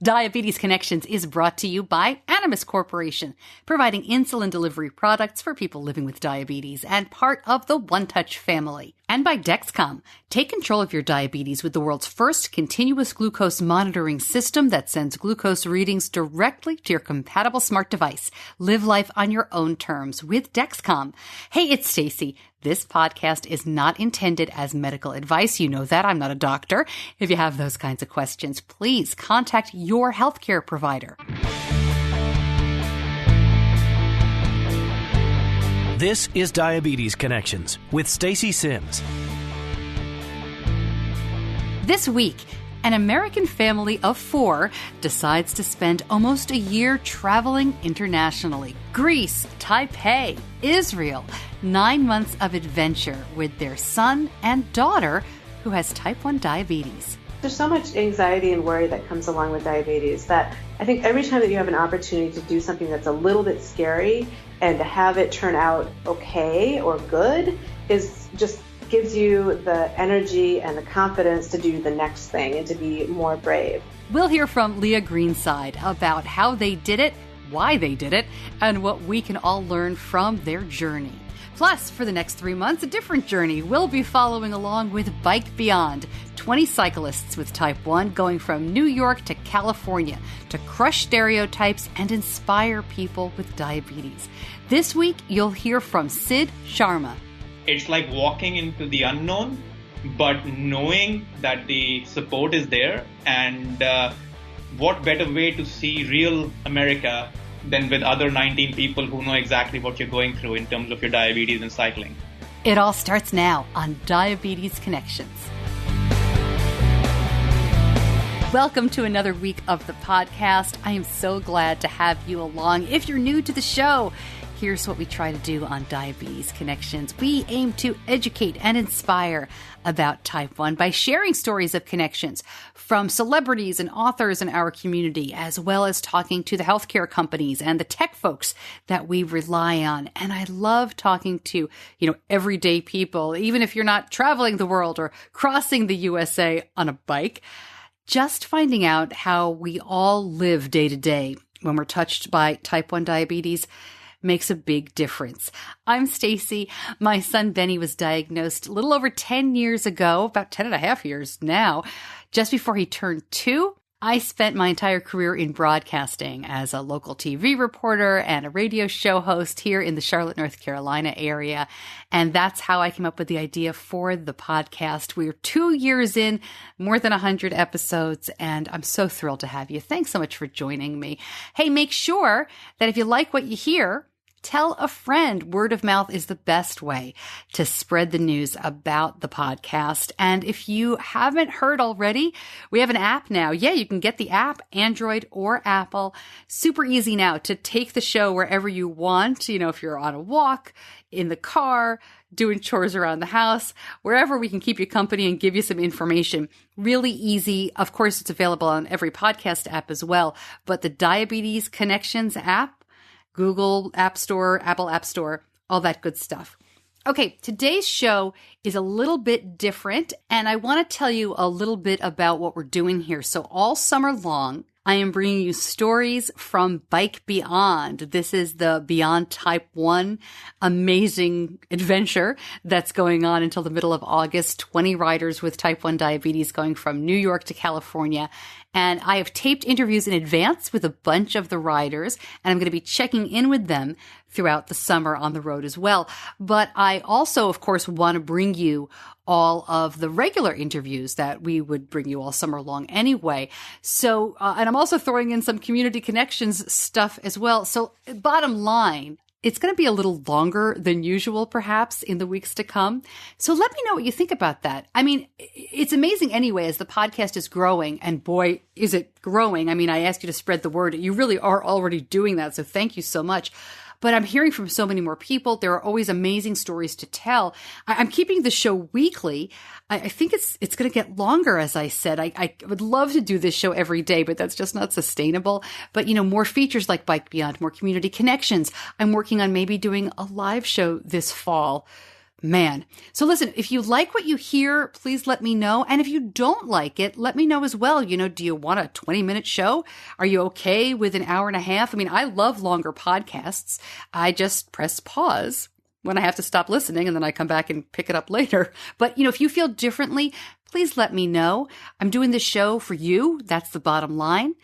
Diabetes Connections is brought to you by Animas Corporation, providing insulin delivery products for people living with diabetes and part of the One Touch family. And by Dexcom. Take control of your diabetes with the world's first continuous glucose monitoring system that sends glucose readings directly to your compatible smart device. Live life on your own terms with Dexcom. Hey, it's Stacey. This podcast is not intended as medical advice. You know that. I'm not a doctor. If you have those kinds of questions, please contact your healthcare provider. This is Diabetes Connections with Stacey Sims. This week, an American family of 4 decides to spend almost a year traveling internationally. Greece, Taipei, Israel. 9 months of adventure with their son and daughter who has type 1 diabetes. There's so much anxiety and worry that comes along with diabetes that I think every time that you have an opportunity to do something that's a little bit scary and to have it turn out okay or good is just gives you the energy and the confidence to do the next thing and to be more brave. We'll hear from Lija Greenseid about how they did it, why they did it, and what we can all learn from their journey. Plus, for the next 3 months, a different journey. We'll be following along with Bike Beyond, 20 cyclists with type 1 going from New York to California to crush stereotypes and inspire people with diabetes. This week, you'll hear from Sid Sharma. It's like walking into the unknown, but knowing that the support is there. And what better way to see real America than with other 19 people who know exactly what you're going through in terms of your diabetes and cycling. It all starts now on Diabetes Connections. Welcome to another week of the podcast. I am so glad to have you along. If you're new to the show, here's what we try to do on Diabetes Connections. We aim to educate and inspire about type 1 by sharing stories of connections from celebrities and authors in our community, as well as talking to the healthcare companies and the tech folks that we rely on. And I love talking to, everyday people, even if you're not traveling the world or crossing the USA on a bike, just finding out how we all live day to day when we're touched by type 1 diabetes makes a big difference. I'm Stacey. My son Benny was diagnosed a little over 10 years ago, about 10 and a half years now, just before he turned 2. I spent my entire career in broadcasting as a local TV reporter and a radio show host here in the Charlotte, North Carolina area. And that's how I came up with the idea for the podcast. We're 2 years in, more than 100 episodes, and I'm so thrilled to have you. Thanks so much for joining me. Hey, make sure that if you like what you hear, tell a friend. Word of mouth is the best way to spread the news about the podcast. And if you haven't heard already, we have an app now. Yeah, you can get the app, Android or Apple. Super easy now to take the show wherever you want. If you're on a walk, in the car, doing chores around the house, wherever we can keep you company and give you some information. Really easy. Of course, it's available on every podcast app as well. But the Diabetes Connections app, Google App Store, Apple App Store, all that good stuff. Okay, today's show is a little bit different, and I want to tell you a little bit about what we're doing here. So all summer long, I am bringing you stories from Bike Beyond. This is the Beyond Type 1 amazing adventure that's going on until the middle of August. 20 riders with type 1 diabetes going from New York to California. And I have taped interviews in advance with a bunch of the riders, and I'm going to be checking in with them throughout the summer on the road as well. But I also, of course, want to bring you all of the regular interviews that we would bring you all summer long anyway. So, and I'm also throwing in some community connections stuff as well. So bottom line, it's going to be a little longer than usual, perhaps, in the weeks to come. So let me know what you think about that. I mean, it's amazing anyway, as the podcast is growing, and boy, is it growing. I mean, I asked you to spread the word. You really are already doing that, so thank you so much. But I'm hearing from so many more people. There are always amazing stories to tell. I'm keeping the show weekly. I think it's going to get longer, as I said. I would love to do this show every day, but that's just not sustainable. But, more features like Bike Beyond, more community connections. I'm working on maybe doing a live show this fall. Man. So listen, if you like what you hear, please let me know. And if you don't like it, let me know as well. Do you want a 20-minute show? Are you okay with an hour and a half? I mean, I love longer podcasts. I just press pause when I have to stop listening and then I come back and pick it up later. But, if you feel differently, please let me know. I'm doing this show for you. That's the bottom line.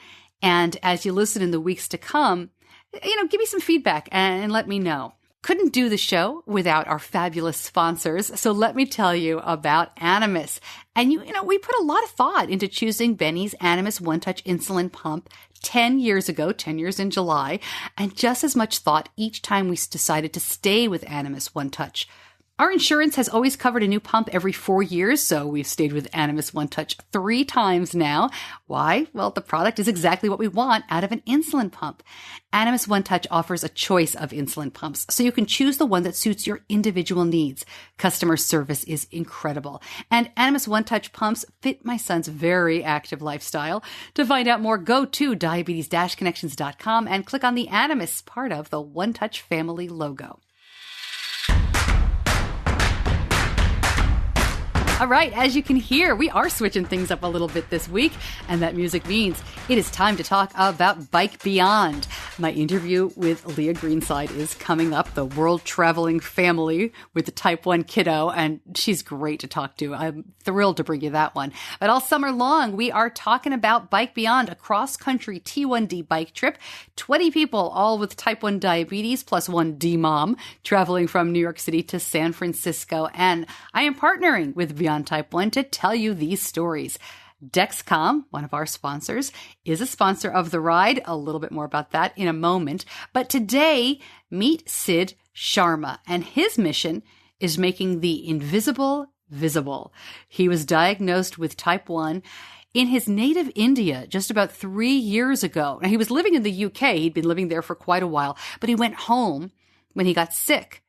And as you listen in the weeks to come, give me some feedback and let me know. Couldn't do the show without our fabulous sponsors. So let me tell you about Animas. And we put a lot of thought into choosing Benny's Animas One-Touch Insulin Pump 10 years ago, 10 years in July, and just as much thought each time we decided to stay with Animas One-Touch. Our insurance has always covered a new pump every 4 years, so we've stayed with Animas One-Touch 3 times now. Why? Well, the product is exactly what we want out of an insulin pump. Animas One-Touch offers a choice of insulin pumps, so you can choose the one that suits your individual needs. Customer service is incredible. And Animas One-Touch pumps fit my son's very active lifestyle. To find out more, go to diabetes-connections.com and click on the Animas part of the One-Touch family logo. All right, as you can hear, we are switching things up a little bit this week, and that music means it is time to talk about Bike Beyond. My interview with Lija Greenseid is coming up, the world-traveling family with the Type 1 kiddo, and she's great to talk to. I'm thrilled to bring you that one. But all summer long, we are talking about Bike Beyond, a cross-country T1D bike trip. 20 people, all with Type 1 diabetes, plus one D-mom, traveling from New York City to San Francisco. And I am partnering with Beyond Type 1 to tell you these stories. Dexcom, one of our sponsors, is a sponsor of the ride. A little bit more about that in a moment. But today, meet Sid Sharma, and his mission is making the invisible visible. He was diagnosed with Type 1 in his native India just about 3 years ago. Now, he was living in the UK. He'd been living there for quite a while, but he went home when he got sick.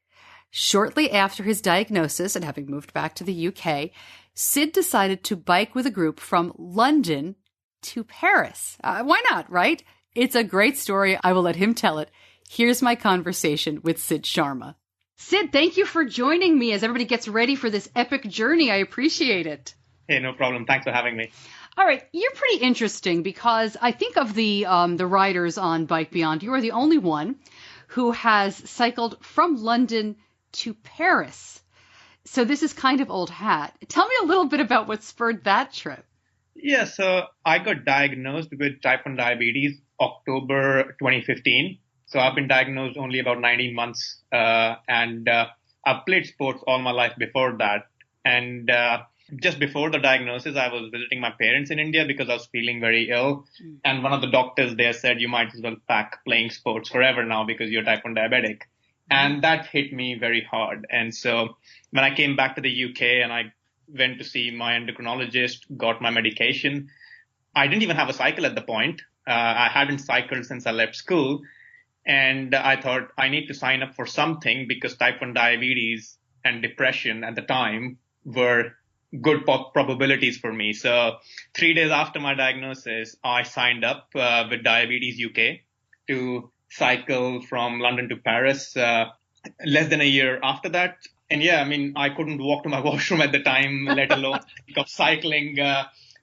Shortly after his diagnosis and having moved back to the UK, Sid decided to bike with a group from London to Paris. Why not, right? It's a great story. I will let him tell it. Here's my conversation with Sid Sharma. Sid, thank you for joining me as everybody gets ready for this epic journey. I appreciate it. Hey, no problem. Thanks for having me. All right. You're pretty interesting because I think of the riders on Bike Beyond, you are the only one who has cycled from London to Paris. So this is kind of old hat. Tell me a little bit about what spurred that trip. Yeah, so I got diagnosed with type 1 diabetes October 2015. So I've been diagnosed only about 19 months. And I've played sports all my life before that. And just before the diagnosis, I was visiting my parents in India because I was feeling very ill. And one of the doctors there said, you might as well pack playing sports forever now because you're type 1 diabetic. And that hit me very hard. And so when I came back to the UK and I went to see my endocrinologist, got my medication, I didn't even have a cycle at the point. I hadn't cycled since I left school. And I thought I need to sign up for something because type 1 diabetes and depression at the time were good probabilities for me. So 3 days after my diagnosis, I signed up with Diabetes UK to cycle from London to Paris less than a year after that. And yeah, I mean, I couldn't walk to my washroom at the time, let alone think of cycling,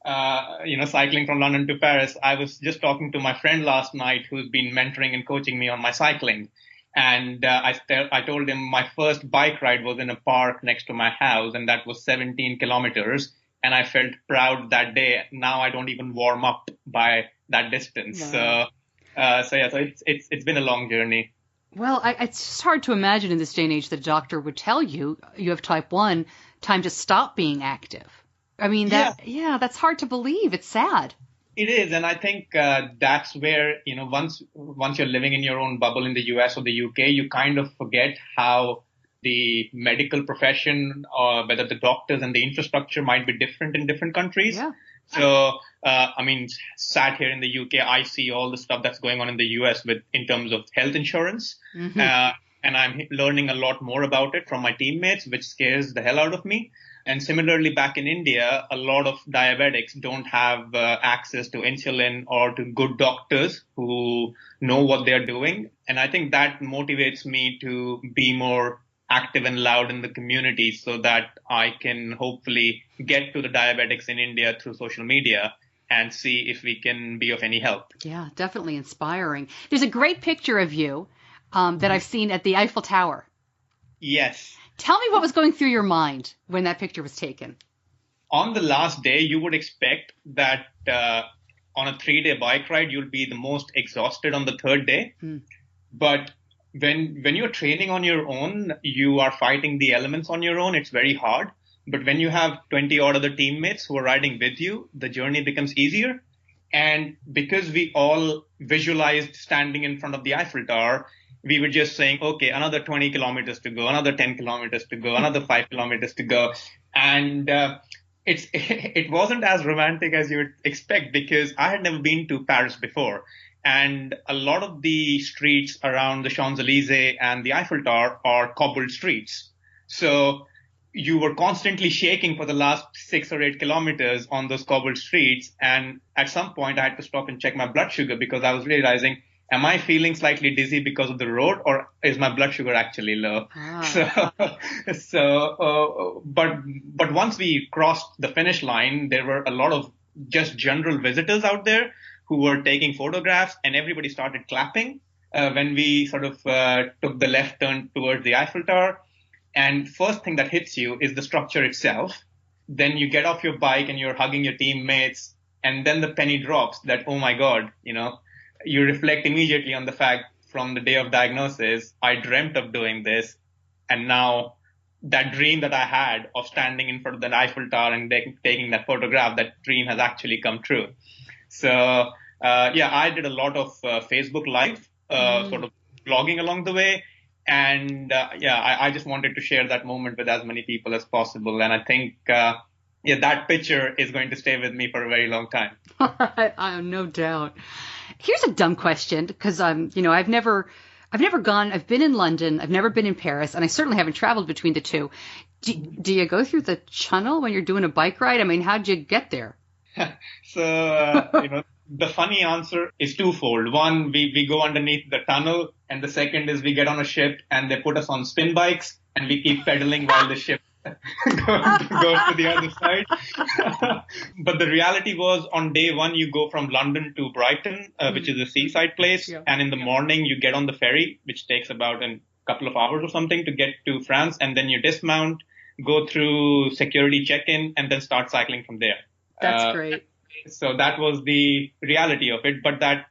cycling from London to Paris. I was just talking to my friend last night who's been mentoring and coaching me on my cycling. And I told him my first bike ride was in a park next to my house, and that was 17 kilometers. And I felt proud that day. Now I don't even warm up by that distance. Wow. So it's been a long journey. Well, it's just hard to imagine in this day and age that a doctor would tell you have type 1, time to stop being active. I mean, that's hard to believe. It's sad. It is. And I think that's where, once you're living in your own bubble in the US or the UK, you kind of forget how the medical profession or whether the doctors and the infrastructure might be different in different countries. Yeah. So, sat here in the UK, I see all the stuff that's going on in the US in terms of health insurance. Mm-hmm. And I'm learning a lot more about it from my teammates, which scares the hell out of me. And similarly, back in India, a lot of diabetics don't have access to insulin or to good doctors who know what they're doing. And I think that motivates me to be more active and loud in the community so that I can hopefully get to the diabetics in India through social media and see if we can be of any help. Yeah, definitely inspiring. There's a great picture of you that I've seen at the Eiffel Tower. Yes. Tell me what was going through your mind when that picture was taken. On the last day, you would expect that on a 3-day bike ride, you'll be the most exhausted on the third day. But when you're training on your own, you are fighting the elements on your own. It's very hard. But when you have 20 odd other teammates who are riding with you, the journey becomes easier. And because we all visualized standing in front of the Eiffel Tower, we were just saying, okay, another 20 kilometers to go, another 10 kilometers to go, another 5 kilometers to go. And it wasn't as romantic as you would expect because I had never been to Paris before. And a lot of the streets around the Champs-Élysées and the Eiffel Tower are cobbled streets. So you were constantly shaking for the last 6 or 8 kilometers on those cobbled streets. And at some point I had to stop and check my blood sugar because I was realizing, am I feeling slightly dizzy because of the road or is my blood sugar actually low? But once we crossed the finish line, there were a lot of just general visitors out there who were taking photographs and everybody started clapping when we sort of took the left turn towards the Eiffel Tower. And first thing that hits you is the structure itself. Then you get off your bike and you're hugging your teammates. And then the penny drops that, oh my God, you reflect immediately on the fact from the day of diagnosis, I dreamt of doing this. And now that dream that I had of standing in front of the Eiffel Tower and taking that photograph, that dream has actually come true. So, I did a lot of Facebook Live, sort of blogging along the way. And I just wanted to share that moment with as many people as possible. And I think, that picture is going to stay with me for a very long time. I have no doubt. Here's a dumb question because I've never gone. I've been in London. I've never been in Paris, and I certainly haven't traveled between the two. Do you go through the channel when you're doing a bike ride? I mean, how'd you get there? So, the funny answer is twofold. One, we go underneath the tunnel, and the second is we get on a ship and they put us on spin bikes and we keep pedaling while the ship goes to the other side. But the reality was on day one, you go from London to Brighton, which is a seaside place. Yeah. And in the morning, you get on the ferry, which takes about a couple of hours or something to get to France. And then you dismount, go through security check-in, and then start cycling from there. That's great. So that was the reality of it. But that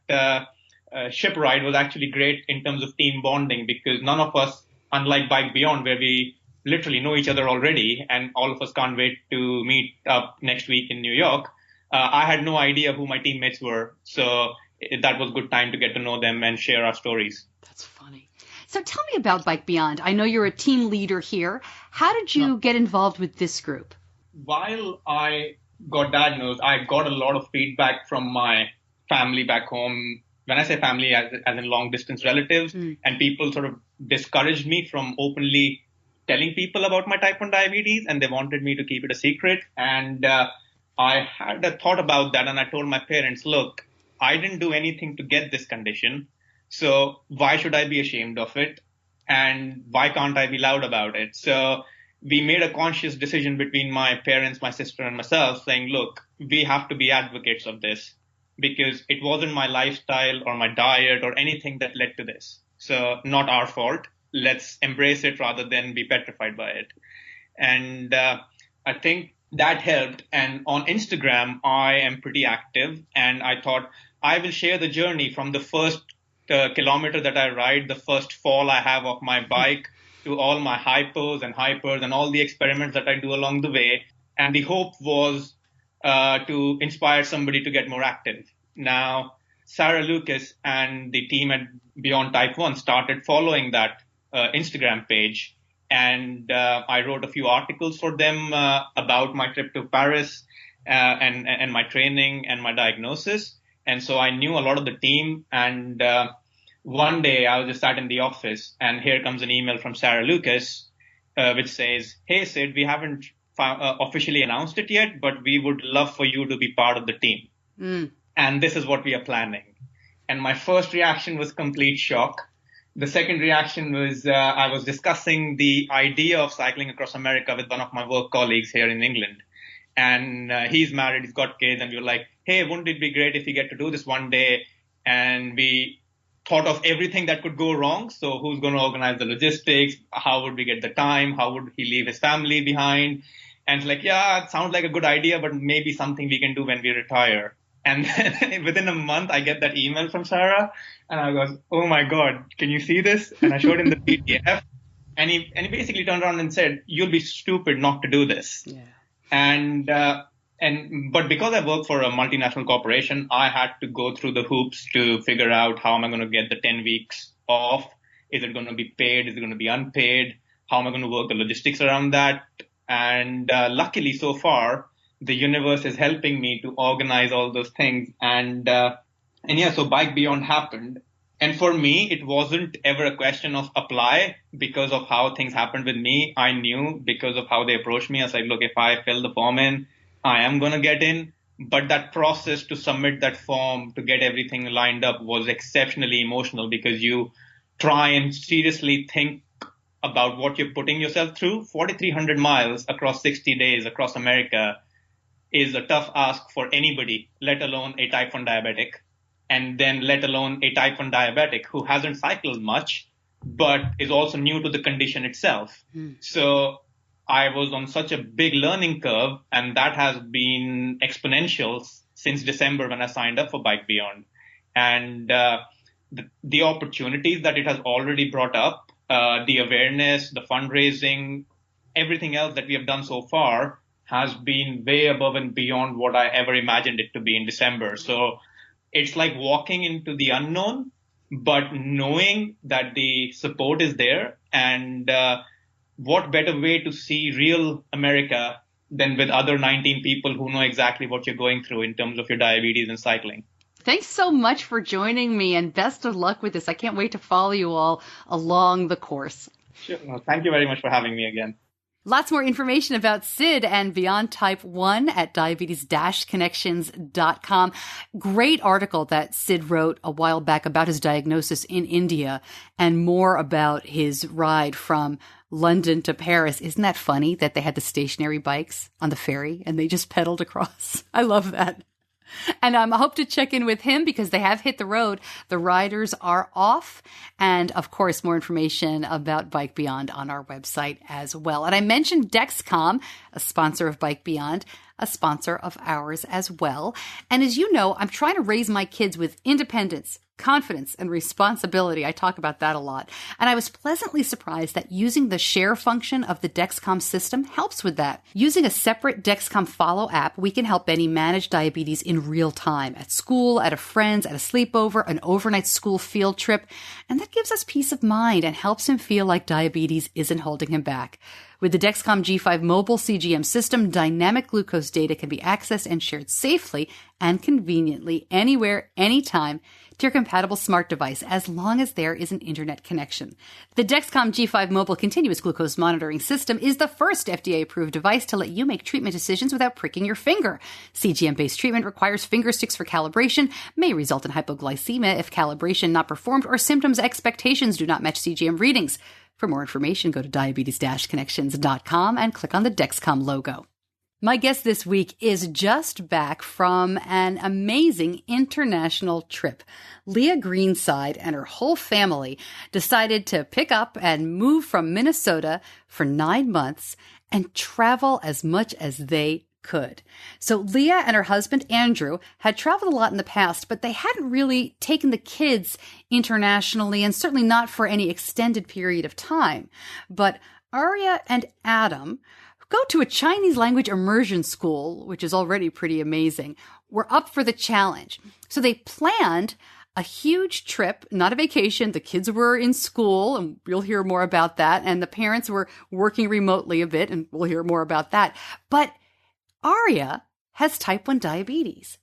ship ride was actually great in terms of team bonding because none of us, unlike Bike Beyond, where we literally know each other already and all of us can't wait to meet up next week in New York, I had no idea who my teammates were. So that was a good time to get to know them and share our stories. That's funny. So tell me about Bike Beyond. I know you're a team leader here. How did you get involved with this group? While I got diagnosed, I got a lot of feedback from my family back home. When I say family, as in long distance relatives, and people sort of discouraged me from openly telling people about my type 1 diabetes, and they wanted me to keep it a secret. And I had a thought about that, and I told my parents, look, I didn't do anything to get this condition, so why should I be ashamed of it? And why can't I be loud about it? So we made a conscious decision between my parents, my sister, and myself saying, look, we have to be advocates of this because it wasn't my lifestyle or my diet or anything that led to this. So not our fault. Let's embrace it rather than be petrified by it. And I think that helped. And on Instagram, I am pretty active. And I thought I will share the journey from the first kilometer that I ride, the first fall I have of my bike, to all my hypos and hypers and all the experiments that I do along the way. And the hope was to inspire somebody to get more active. Now, Sarah Lucas and the team at Beyond Type 1 started following that Instagram page. And I wrote a few articles for them about my trip to Paris and my training and my diagnosis. And so I knew a lot of the team. And one day I was just sat in the office and here comes an email from Sarah Lucas, which says, hey, Sid, we haven't officially announced it yet, but we would love for you to be part of the team. And this is what we are planning. And my first reaction was complete shock. The second reaction was I was discussing the idea of cycling across America with one of my work colleagues here in England. And he's married, he's got kids, and we were like, hey, wouldn't it be great if we get to do this one day? And we thought of everything that could go wrong. So who's going to organize the logistics? How would we get the time? How would he leave his family behind? And it's like, yeah, it sounds like a good idea, but maybe something we can do when we retire. And then within a month, I get that email from Sarah, and I goes, oh my God, can you see this? And I showed him the PDF, and he basically turned around and said, you'll be stupid not to do this. Yeah. But because I work for a multinational corporation, I had to go through the hoops to figure out how am I going to get the 10 weeks off? Is it going to be paid? Is it going to be unpaid? How am I going to work the logistics around that? And luckily, so far, the universe is helping me to organize all those things. And yeah, so Bike Beyond happened. And for me, it wasn't ever a question of apply because of how things happened with me. I knew because of how they approached me. I was like, look, if I fill the form in, I am going to get in. But that process to submit that form, to get everything lined up was exceptionally emotional because you try and seriously think about what you're putting yourself through. 4,300 miles across 60 days across America is a tough ask for anybody, let alone a type 1 diabetic, and then let alone a type 1 diabetic who hasn't cycled much, but is also new to the condition itself. So I was on such a big learning curve, and that has been exponential since December when I signed up for Bike Beyond. And the opportunities that it has already brought up, the awareness, the fundraising, everything else that we have done so far has been way above and beyond what I ever imagined it to be in December. So it's like walking into the unknown, but knowing that the support is there. And what better way to see real America than with other 19 people who know exactly what you're going through in terms of your diabetes and cycling. Thanks so much for joining me, and best of luck with this. I can't wait to follow you all along the course. Sure. Well, thank you very much for having me again. Lots more information about Sid and Beyond Type 1 at diabetes-connections.com. Great article that Sid wrote a while back about his diagnosis in India and more about his ride from London to Paris. Isn't that funny that they had the stationary bikes on the ferry and they just pedaled across? I love that. And I hope to check in with him because they have hit the road. The riders are off. And of course, more information about Bike Beyond on our website as well. And I mentioned Dexcom, a sponsor of Bike Beyond, a sponsor of ours as well. And as you know, I'm trying to raise my kids with independence, confidence, and responsibility. I talk about that a lot. And I was pleasantly surprised that using the share function of the Dexcom system helps with that. Using a separate Dexcom Follow app, we can help Benny manage diabetes in real time, at school, at a friend's, at a sleepover, an overnight school field trip. And that gives us peace of mind and helps him feel like diabetes isn't holding him back. With the Dexcom G5 mobile CGM system, dynamic glucose data can be accessed and shared safely and conveniently anywhere, anytime to your compatible smart device, as long as there is an internet connection. The Dexcom G5 mobile continuous glucose monitoring system is the first FDA-approved device to let you make treatment decisions without pricking your finger. CGM-based treatment requires finger sticks for calibration, may result in hypoglycemia if calibration not performed or symptoms expectations do not match CGM readings. For more information, go to diabetes-connections.com and click on the Dexcom logo. My guest this week is just back from an amazing international trip. Lija Greenseid and her whole family decided to pick up and move from Minnesota for 9 months and travel as much as they could. So Lija and her husband, Andrew, had traveled a lot in the past, but they hadn't really taken the kids internationally and certainly not for any extended period of time. But Arija and Adam go to a Chinese language immersion school, which is already pretty amazing, were up for the challenge. So they planned a huge trip, not a vacation. The kids were in school, and you'll hear more about that. And the parents were working remotely a bit, and we'll hear more about that. But Arija has type 1 diabetes.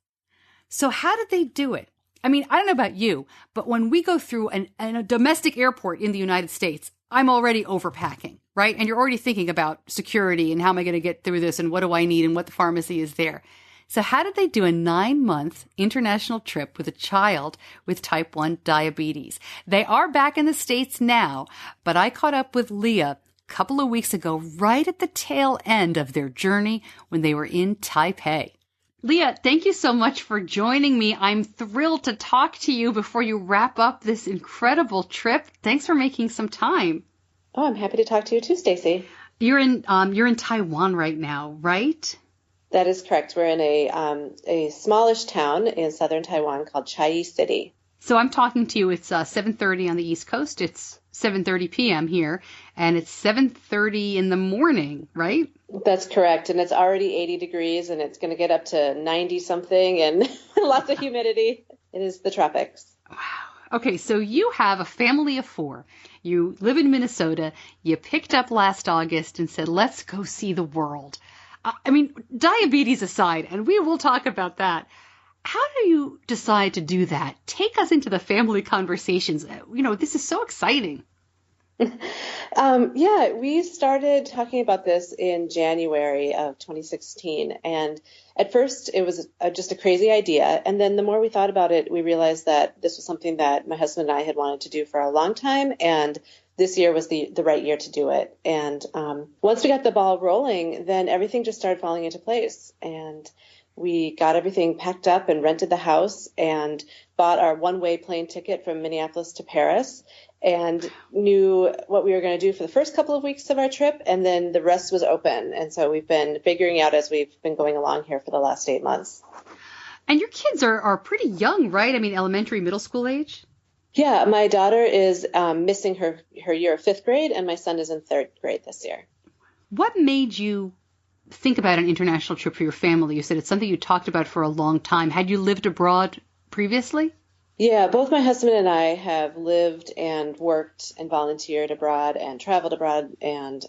So how did they do it? I mean, I don't know about you, but when we go through a domestic airport in the United States, I'm already overpacking, right? And you're already thinking about security and how am I going to get through this and what do I need and what the pharmacy is there. So how did they do a 9-month international trip with a child with type 1 diabetes? They are back in the States now, but I caught up with Lija a couple of weeks ago, right at the tail end of their journey when they were in Taipei. Lija, thank you so much for joining me. I'm thrilled to talk to you before you wrap up this incredible trip. Thanks for making some time. Oh, I'm happy to talk to you too, Stacey. You're in Taiwan right now, right? That is correct. We're in a smallish town in southern Taiwan called Chiayi City. So I'm talking to you. It's 7:30 on the East Coast. It's 7:30 p.m. here, and it's 7:30 in the morning, right? That's correct. And it's already 80 degrees, and it's going to get up to 90 something, and lots of humidity. It is the tropics. Wow. Okay, so you have a family of 4. You live in Minnesota. You picked up last August and said, let's go see the world. I mean, diabetes aside, and we will talk about that. How do you decide to do that? Take us into the family conversations. This is so exciting. Yeah, we started talking about this in January of 2016. And at first it was just a crazy idea. And then the more we thought about it, we realized that this was something that my husband and I had wanted to do for a long time. And this year was the right year to do it. And once we got the ball rolling, then everything just started falling into place. And we got everything packed up and rented the house and bought our one-way plane ticket from Minneapolis to Paris and knew what we were going to do for the first couple of weeks of our trip. And then the rest was open. And so we've been figuring out as we've been going along here for the last 8 months. And your kids are pretty young, right? I mean, elementary, middle school age? Yeah, my daughter is missing her year of 5th grade, and my son is in 3rd grade this year. What made you think about an international trip for your family? You said it's something you talked about for a long time. Had you lived abroad previously? Yeah, both my husband and I have lived and worked and volunteered abroad and traveled abroad, and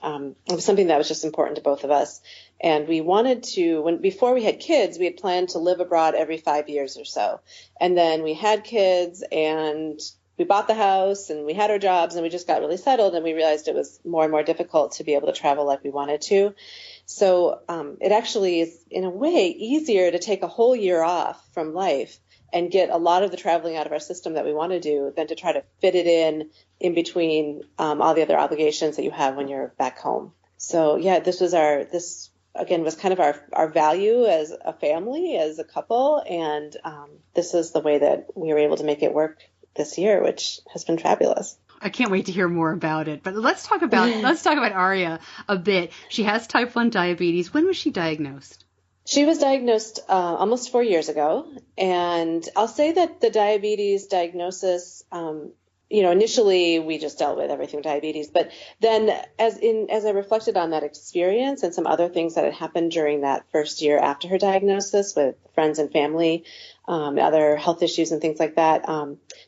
it was something that was just important to both of us. And we wanted to, before we had kids, we had planned to live abroad every 5 years or so. And then we had kids and we bought the house and we had our jobs and we just got really settled, and we realized it was more and more difficult to be able to travel like we wanted to. So it actually is, in a way, easier to take a whole year off from life and get a lot of the traveling out of our system that we want to do than to try to fit it in between all the other obligations that you have when you're back home. So yeah, this was kind of our value as a family, as a couple, and this is the way that we were able to make it work this year, which has been fabulous. I can't wait to hear more about it. But let's talk about Arija a bit. She has type 1 diabetes. When was she diagnosed? She was diagnosed almost 4 years ago. And I'll say that the diabetes diagnosis, initially we just dealt with everything with diabetes. But then as I reflected on that experience and some other things that had happened during that first year after her diagnosis with friends and family, other health issues and things like that,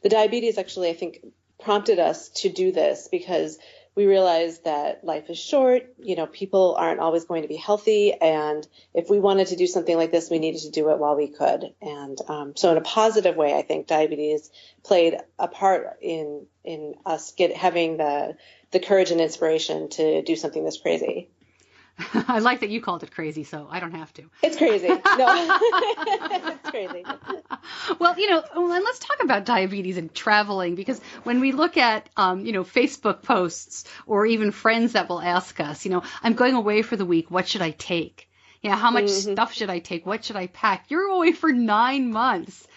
the diabetes actually, I think, prompted us to do this because we realized that life is short. People aren't always going to be healthy. And if we wanted to do something like this, we needed to do it while we could. And so in a positive way, I think diabetes played a part in us having the courage and inspiration to do something this crazy. I like that you called it crazy, so I don't have to. It's crazy. No, it's crazy. Well, and let's talk about diabetes and traveling, because when we look at, Facebook posts or even friends that will ask us, I'm going away for the week. What should I take? How much stuff should I take? What should I pack? You're away for 9 months.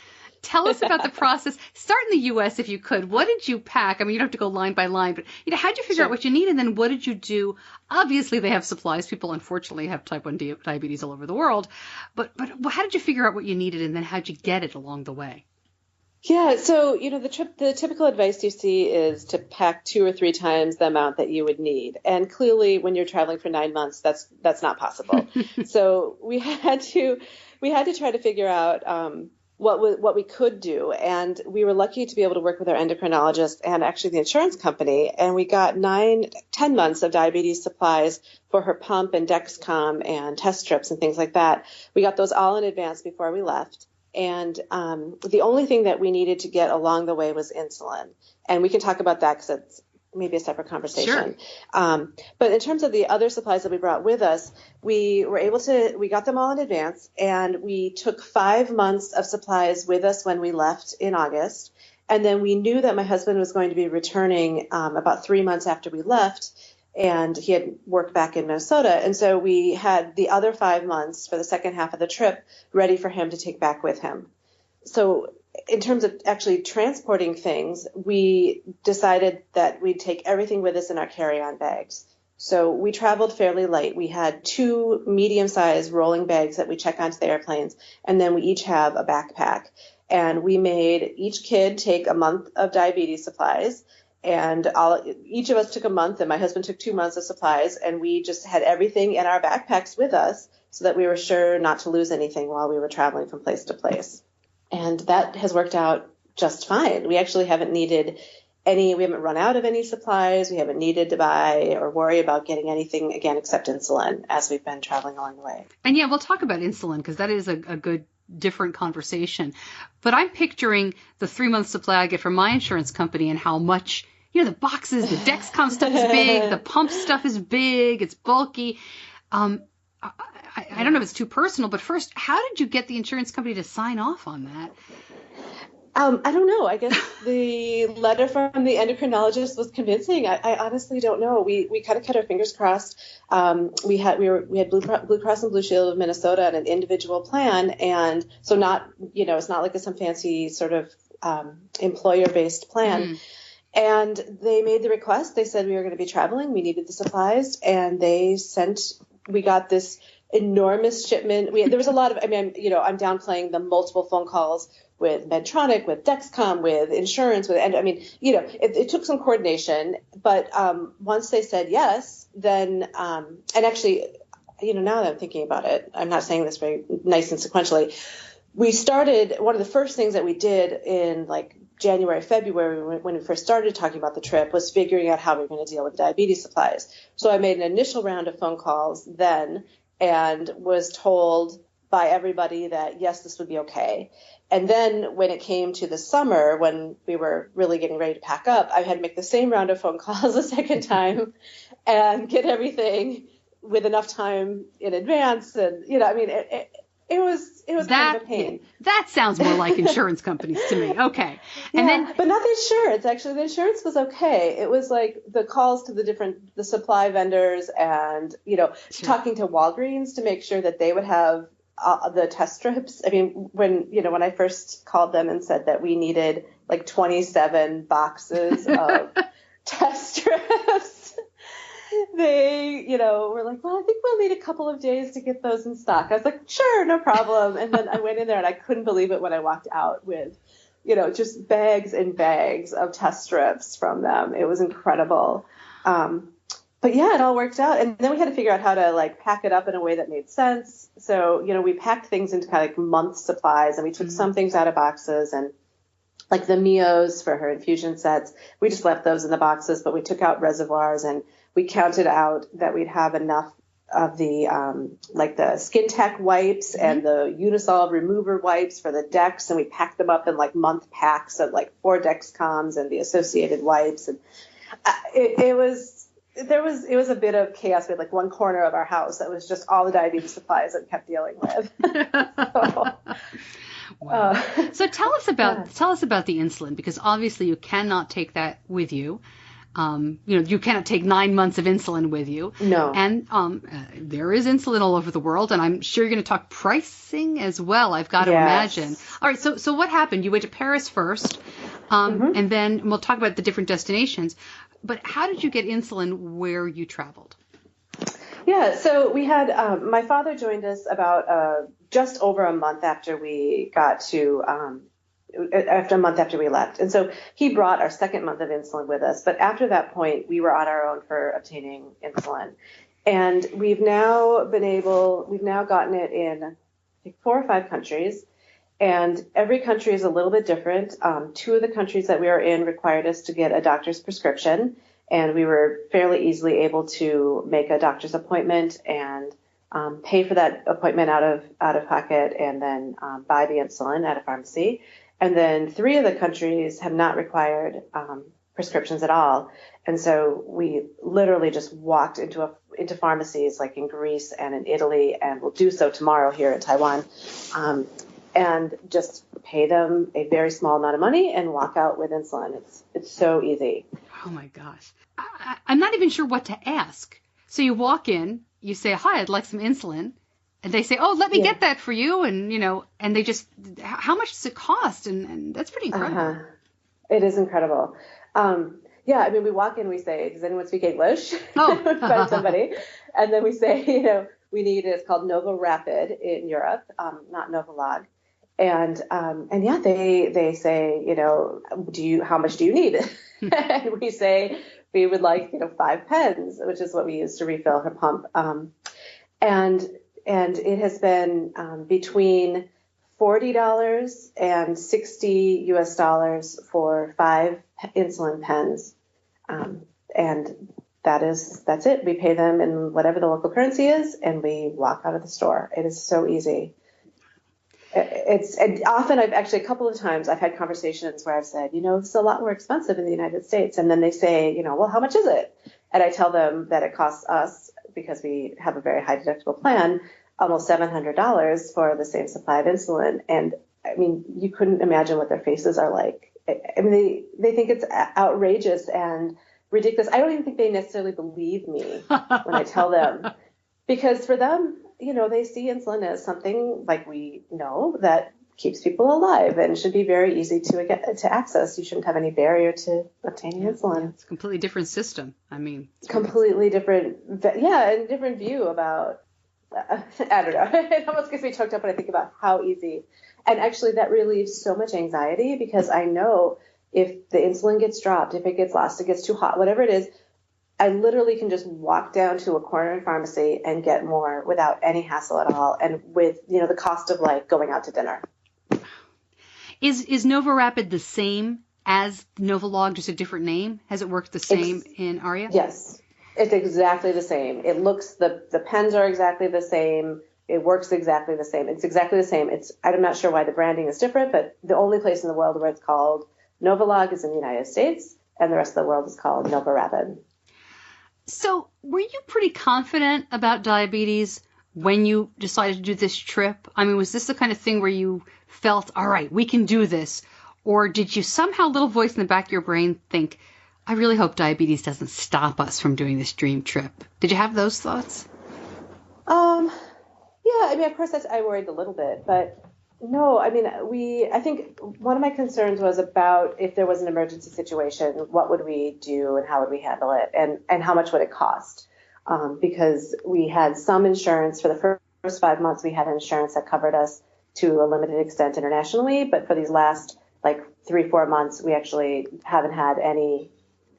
Tell us about the process. Start in the U.S. if you could. What did you pack? I mean, you don't have to go line by line, but how did you figure out what you need, and then what did you do? Obviously, they have supplies. People, unfortunately, have type 1 diabetes all over the world. But how did you figure out what you needed, and then how did you get it along the way? Yeah, so the typical advice you see is to pack 2 or 3 times the amount that you would need, and clearly, when you're traveling for 9 months, that's not possible. So we had to try to figure out what we could do. And we were lucky to be able to work with our endocrinologist and actually the insurance company. And we got 10 months of diabetes supplies for her pump and Dexcom and test strips and things like that. We got those all in advance before we left. And the only thing that we needed to get along the way was insulin. And we can talk about that because maybe a separate conversation. Sure. But in terms of the other supplies that we brought with us, we got them all in advance, and we took 5 months of supplies with us when we left in August. And then we knew that my husband was going to be returning about 3 months after we left, and he had worked back in Minnesota. And so we had the other 5 months for the second half of the trip ready for him to take back with him. So in terms of actually transporting things, we decided that we'd take everything with us in our carry-on bags. So we traveled fairly light. We had 2 medium-sized rolling bags that we check onto the airplanes, and then we each have a backpack. And we made each kid take a month of diabetes supplies, and each of us took a month, and my husband took 2 months of supplies, and we just had everything in our backpacks with us so that we were sure not to lose anything while we were traveling from place to place. And that has worked out just fine. We actually haven't run out of any supplies. We haven't needed to buy or worry about getting anything again except insulin as we've been traveling along the way. And yeah, we'll talk about insulin because that is a good different conversation. But I'm picturing the 3-month supply I get from my insurance company and how much, the boxes, the Dexcom stuff is big, the pump stuff is big, it's bulky. I don't know if it's too personal, but first, how did you get the insurance company to sign off on that? I don't know. I guess the letter from the endocrinologist was convincing. I honestly don't know. We kind of kept our fingers crossed. We had Blue Cross and Blue Shield of Minnesota and an individual plan, and so it's not like some fancy sort of employer-based plan. Mm-hmm. And they made the request. They said we were going to be traveling. We needed the supplies, and we got this enormous shipment. There was a lot of, I'm downplaying the multiple phone calls with Medtronic, with Dexcom, with insurance, it took some coordination, but once they said yes, then, and actually, now that I'm thinking about it, I'm not saying this very nice and sequentially. We started, one of the first things that we did in January, February, when we first started talking about the trip, was figuring out how we were going to deal with diabetes supplies. So I made an initial round of phone calls then, and was told by everybody that, yes, this would be okay. And then when it came to the summer, when we were really getting ready to pack up, I had to make the same round of phone calls a second time and get everything with enough time in advance. And, it was kind of a pain. That sounds more like insurance companies to me. Okay. And but not the insurance. Actually, the insurance was okay. It was the calls to the supply vendors and, Sure. talking to Walgreens to make sure that they would have the test strips. I mean, when I first called them and said that we needed 27 boxes of test strips, they, were like, well, I think we'll need a couple of days to get those in stock. I was like, sure, no problem. And then I went in there and I couldn't believe it when I walked out with, just bags and bags of test strips from them. It was incredible. But yeah, it all worked out. And then we had to figure out how to pack it up in a way that made sense. So, we packed things into kind of month supplies, and we took some things out of boxes, and the Mios for her infusion sets, we just left those in the boxes, but we took out reservoirs, and we counted out that we'd have enough of the the Skin Tech wipes and the Unisolve remover wipes for the Dex, and we packed them up in month packs of 4 Dexcoms and the associated wipes, and it was a bit of chaos. We had one corner of our house that was just all the diabetes supplies that we kept dealing with. Wow. So tell us about the insulin, because obviously you cannot take that with you. You cannot take 9 months of insulin with you. No. And there is insulin all over the world, and I'm sure you're going to talk pricing as well, I've got to imagine. All right, so what happened? You went to Paris first, and then we'll talk about the different destinations. But how did you get insulin where you traveled? Yeah, so we had my father joined us about just over a month after we got to after a month after we left. And so he brought our second month of insulin with us. But after that point, we were on our own for obtaining insulin. And we've now gotten it in, I think, 4 or 5 countries. And every country is a little bit different. 2 of the countries that we were in required us to get a doctor's prescription. And we were fairly easily able to make a doctor's appointment and pay for that appointment out of pocket, and then buy the insulin at a pharmacy. And then 3 of the countries have not required prescriptions at all. And so we literally just walked into pharmacies like in Greece and in Italy, and we'll do so tomorrow here in Taiwan, and just pay them a very small amount of money and walk out with insulin. It's so easy. Oh my gosh. I'm not even sure what to ask. So you walk in, you say, "Hi, I'd like some insulin." And they say, "Oh, let me get that for you." And, and they just, how much does it cost? And that's pretty incredible. It is incredible. We walk in, we say, "Does anyone speak English?" Oh. Find somebody. And then we say, we need, it's called Nova Rapid in Europe, not Novolog. And they say, how much do you need? And we say, we would like, 5 pens, which is what we use to refill her pump. And it has been between $40 and $60 US for 5 insulin pens. And that's it. We pay them in whatever the local currency is, and we walk out of the store. It is so easy. And often a couple of times I've had conversations where I've said, it's a lot more expensive in the United States. And then they say, well, how much is it? And I tell them that it costs us, because we have a very high deductible plan, almost $700 for the same supply of insulin. And you couldn't imagine what their faces are like. They think it's outrageous and ridiculous. I don't even think they necessarily believe me when I tell them, because for them, they see insulin as something, like we know, that keeps people alive and should be very easy to access. You shouldn't have any barrier to obtaining insulin. Yeah, it's a completely different system. Completely different. And different view about, I don't know. It almost gets me choked up when I think about how easy. And actually that relieves so much anxiety, because I know if the insulin gets dropped, if it gets lost, it gets too hot, whatever it is, I literally can just walk down to a corner pharmacy and get more without any hassle at all. And with, the cost of like going out to dinner. Is Nova Rapid the same as Novolog, just a different name? Has it worked the same in Arija? Yes, it's exactly the same. It looks, the pens are exactly the same. It works exactly the same. It's exactly the same. I'm not sure why the branding is different, but the only place in the world where it's called Novolog is in the United States, and the rest of the world is called Nova Rapid. So were you pretty confident about diabetes when you decided to do this trip? Was this the kind of thing where you felt, all right, we can do this? Or did you somehow, little voice in the back of your brain, think, I really hope diabetes doesn't stop us from doing this dream trip? Did you have those thoughts? Yeah, of course I worried a little bit, but no, I think one of my concerns was about if there was an emergency situation, what would we do and how would we handle it, and how much would it cost? Because we had some insurance for the first 5 months. We had insurance that covered us to a limited extent internationally, but for these last 3-4 months, we actually haven't had any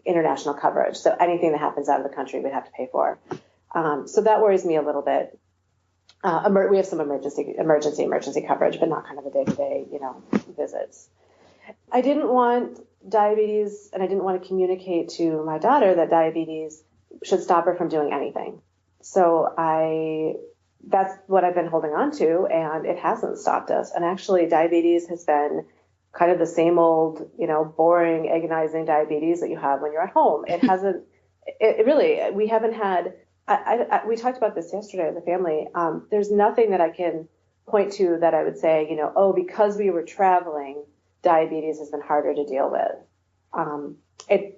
international coverage. So anything that happens out of the country, we'd have to pay for. So that worries me a little bit. We have some emergency coverage, but not kind of a day-to-day, visits. I didn't want diabetes, and I didn't want to communicate to my daughter that diabetes should stop her from doing anything. So that's what I've been holding on to, and it hasn't stopped us. And actually, diabetes has been kind of the same old, boring, agonizing diabetes that you have when you're at home. It hasn't. It really. We haven't had. We talked about this yesterday as a family. There's nothing that I can point to that I would say, because we were traveling, diabetes has been harder to deal with.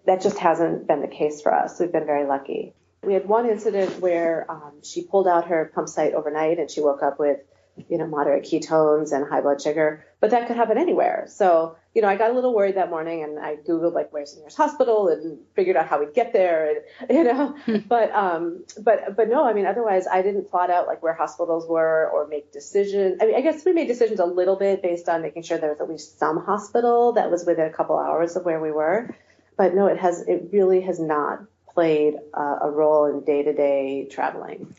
That just hasn't been the case for us. We've been very lucky. We had one incident where she pulled out her pump site overnight and she woke up with, moderate ketones and high blood sugar, but that could happen anywhere. So, I got a little worried that morning, and I Googled where's the nearest hospital and figured out how we'd get there, and, but no, otherwise I didn't plot out where hospitals were or make decisions. I guess we made decisions a little bit based on making sure there was at least some hospital that was within a couple hours of where we were. But no, it really has not played a role in day-to-day traveling.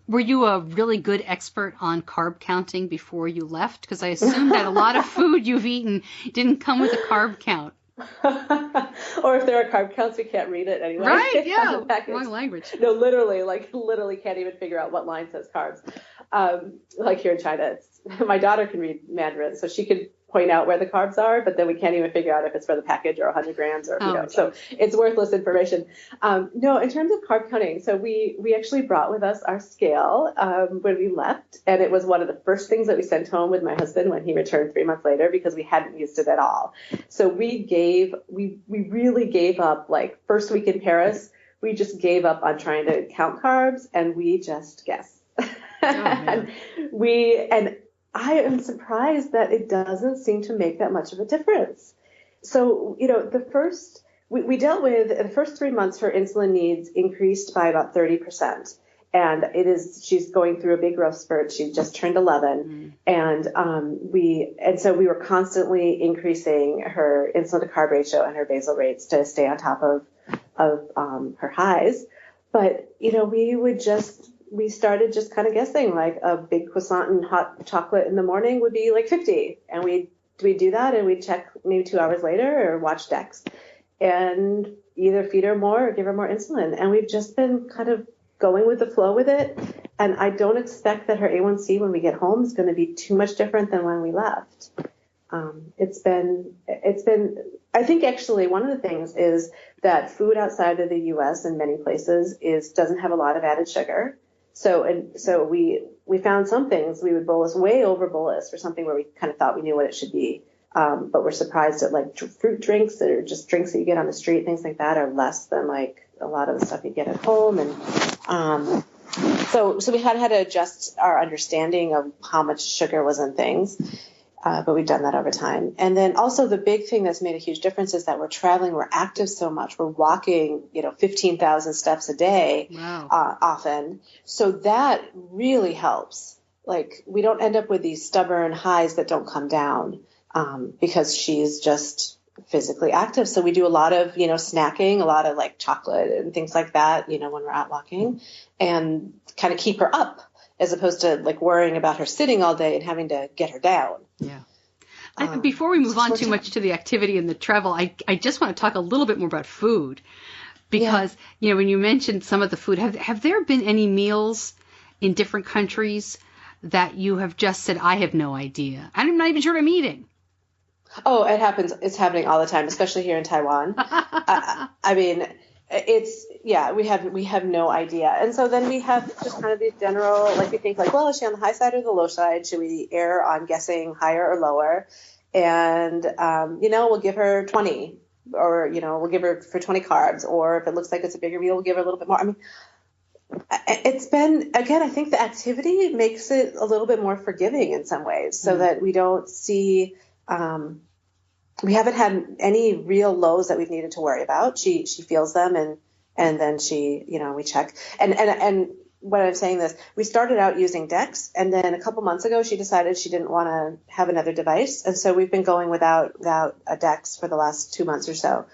Were you a really good expert on carb counting before you left? Because I assume that a lot of food you've eaten didn't come with a carb count. Or if there are carb counts, we can't read it anyway. Right, yeah, wrong language. No, literally can't even figure out what line says carbs. Here in China, my daughter can read Mandarin, so she could point out where the carbs are, but then we can't even figure out if it's for the package or 100 grams or, so it's worthless information. No, in terms of carb counting, so we actually brought with us our scale when we left, and it was one of the first things that we sent home with my husband when he returned 3 months later, because we hadn't used it at all. So we really gave up, like, first week in Paris, we just gave up on trying to count carbs, and we just guessed. And I am surprised that it doesn't seem to make that much of a difference. So, we dealt with the first 3 months, her insulin needs increased by about 30%. And she's going through a big growth spurt. She just turned 11. And so we were constantly increasing her insulin to carb ratio and her basal rates to stay on top of her highs. But, we started just kind of guessing, like a big croissant and hot chocolate in the morning would be like 50. And we'd do that, and we'd check maybe 2 hours later or watch Dex and either feed her more or give her more insulin. And we've just been kind of going with the flow with it. And I don't expect that her A1C when we get home is going to be too much different than when we left. It's been, I think actually one of the things is that food outside of the U.S. in many places doesn't have a lot of added sugar. So we found some things we would bolus way over bolus for something where we kind of thought we knew what it should be. But we're surprised at like fruit drinks that are just drinks that you get on the street, things like that are less than like a lot of the stuff you get at home. And, so we had to adjust our understanding of how much sugar was in things. But we've done that over time. And then also the big thing that's made a huge difference is that we're traveling, we're active so much. We're walking, 15,000 steps a day. Wow. Often. So that really helps. Like, we don't end up with these stubborn highs that don't come down because she's just physically active. So we do a lot of, snacking, a lot of like chocolate and things like that, when we're out walking, and kind of keep her up, as opposed to like worrying about her sitting all day and having to get her down. Yeah. Before we move on too much to the activity and the travel, I just want to talk a little bit more about food, because, when you mentioned some of the food, have there been any meals in different countries that you have just said, I have no idea, I'm not even sure what I'm eating? Oh, it happens. It's happening all the time, especially here in Taiwan. We have no idea. And so then we have just kind of these general, like, we think like, well, is she on the high side or the low side? Should we err on guessing higher or lower? And, we'll give her 20, or, we'll give her for 20 carbs, or if it looks like it's a bigger meal, we'll give her a little bit more. I mean, it's been, again, I think the activity makes it a little bit more forgiving in some ways, so that we don't see, we haven't had any real lows that we've needed to worry about. She feels them, and then we check. And when I'm saying this, we started out using Dex, and then a couple months ago, she decided she didn't want to have another device. And so we've been going without a Dex for the last 2 months or so.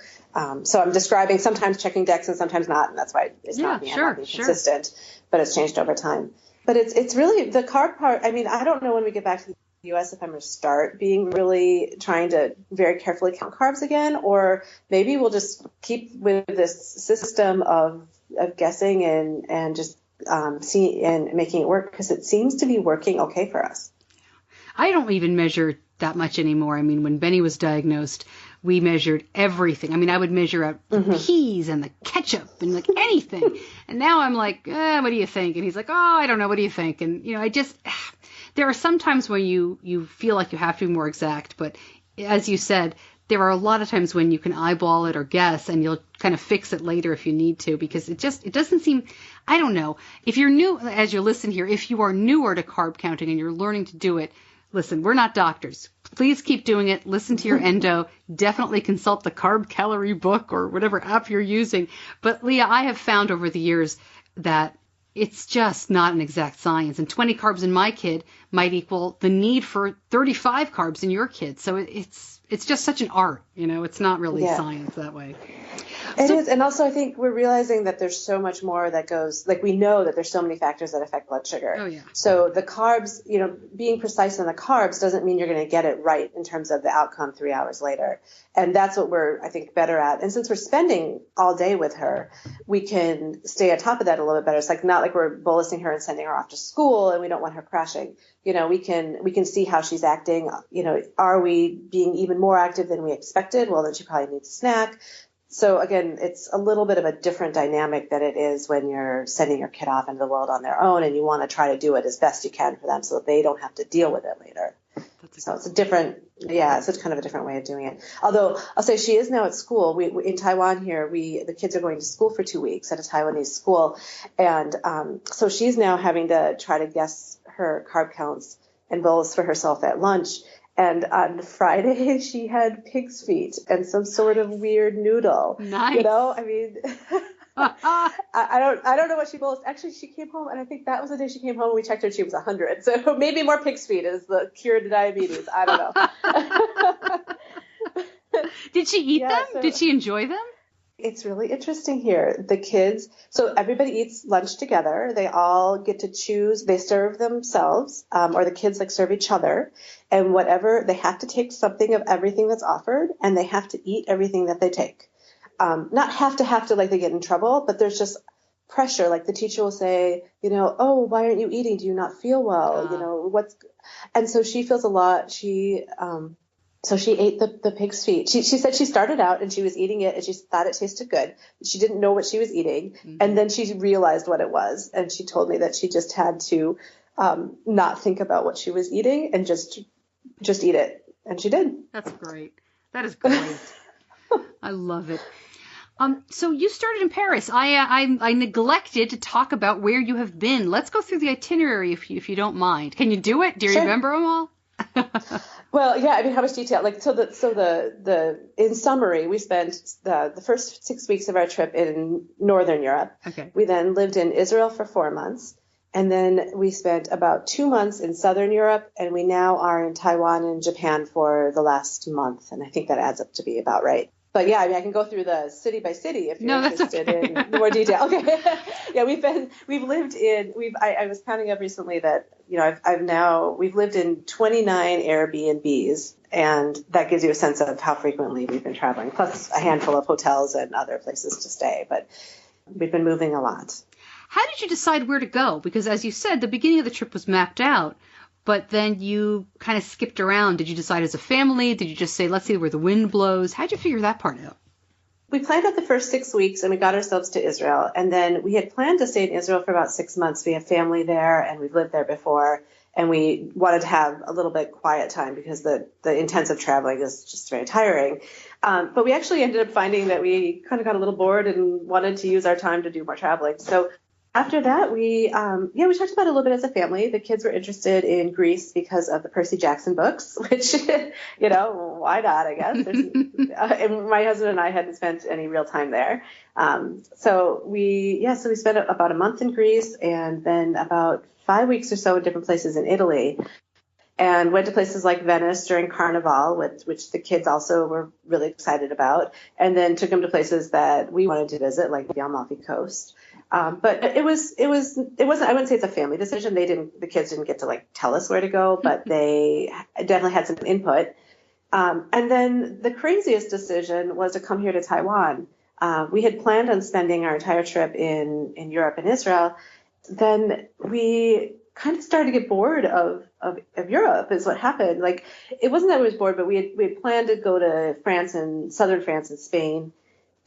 So I'm describing sometimes checking Dex and sometimes not. And that's why it's not being consistent, but it's changed over time. But it's really the carb part. I mean, I don't know when we get back to the U.S. if I'm going to start being really trying to very carefully count carbs again, or maybe we'll just keep with this system of guessing and just seeing and making it work, because it seems to be working okay for us. I don't even measure that much anymore. I mean, when Benny was diagnosed, we measured everything. I mean, I would measure out the peas and the ketchup and like anything. And now I'm like, what do you think? And he's like, I don't know. What do you think? And, there are some times when you feel like you have to be more exact. But as you said, there are a lot of times when you can eyeball it or guess, and you'll kind of fix it later if you need to, because it doesn't seem, I don't know. If you're new, as you listen here, if you are newer to carb counting and you're learning to do it, listen, we're not doctors. Please keep doing it. Listen to your endo. Definitely consult the carb calorie book or whatever app you're using. But Lija, I have found over the years that it's just not an exact science. And 20 carbs in my kid might equal the need for 35 carbs in your kid. So it's just such an art. It's not really science that way. It is. And also I think we're realizing that there's so much more that goes, like we know that there's so many factors that affect blood sugar. Oh, yeah. So the carbs, being precise on the carbs doesn't mean you're going to get it right in terms of the outcome 3 hours later. And that's what we're, I think, better at. And since we're spending all day with her, we can stay on top of that a little bit better. It's like not like we're bolusing her and sending her off to school and we don't want her crashing. We can see how she's acting. Are we being even more active than we expected? Well, then she probably needs a snack. So again, it's a little bit of a different dynamic than it is when you're sending your kid off into the world on their own and you want to try to do it as best you can for them so that they don't have to deal with it later. So it's it's kind of a different way of doing it. Although I'll say she is now at school. We in Taiwan here, the kids are going to school for 2 weeks at a Taiwanese school. And so she's now having to try to guess her carb counts and bolus for herself at lunch. And on Friday, she had pig's feet and some sort of weird noodle. Nice. I don't know what she bolused. Actually, she came home, and I think that was the day she came home. We checked her, and she was 100. So maybe more pig's feet is the cure to diabetes. I don't know. Did she eat them? Did she enjoy them? It's really interesting here. The kids, so everybody eats lunch together. They all get to choose. They serve themselves, or the kids serve each other. And whatever, they have to take something of everything that's offered, and they have to eat everything that they take. Not have to like they get in trouble, but there's just pressure. Like the teacher will say, oh, why aren't you eating? Do you not feel well? And so she feels a lot. So she ate the pig's feet. She said she started out and she was eating it and she thought it tasted good. She didn't know what she was eating. Mm-hmm. And then she realized what it was. And she told me that she just had to not think about what she was eating and just eat it. And she did. That's great. That is great. I love it. So you started in Paris. I neglected to talk about where you have been. Let's go through the itinerary if you don't mind. Can you do it? Do you remember them all? Well, yeah. I mean, how much detail? In summary, we spent the first 6 weeks of our trip in Northern Europe. Okay. We then lived in Israel for 4 months. And then we spent about 2 months in Southern Europe, and we now are in Taiwan and Japan for the last month. And I think that adds up to be about right. But yeah, I mean, I can go through the city by city if you're interested in more detail. Okay. Yeah, I was counting up recently that, we've lived in 29 Airbnbs, and that gives you a sense of how frequently we've been traveling, plus a handful of hotels and other places to stay. But we've been moving a lot. How did you decide where to go? Because as you said, the beginning of the trip was mapped out. But then you kind of skipped around. Did you decide as a family? Did you just say, let's see where the wind blows? How'd you figure that part out? We planned out the first 6 weeks and we got ourselves to Israel. And then we had planned to stay in Israel for about 6 months. We have family there and we've lived there before. And we wanted to have a little bit quiet time because the intensive traveling is just very tiring. But we actually ended up finding that we kind of got a little bored and wanted to use our time to do more traveling. So after that, we talked about it a little bit as a family. The kids were interested in Greece because of the Percy Jackson books, which, why not, I guess. And my husband and I hadn't spent any real time there. So we spent about a month in Greece and then about 5 weeks or so in different places in Italy. And went to places like Venice during Carnival, which the kids also were really excited about. And then took them to places that we wanted to visit, like the Amalfi Coast. But it wasn't, I wouldn't say it's a family decision. The kids didn't get to tell us where to go, but they definitely had some input. And then the craziest decision was to come here to Taiwan. We had planned on spending our entire trip in Europe and Israel. Then we kind of started to get bored of Europe is what happened. It wasn't that we was bored, but we had planned to go to France and southern France and Spain.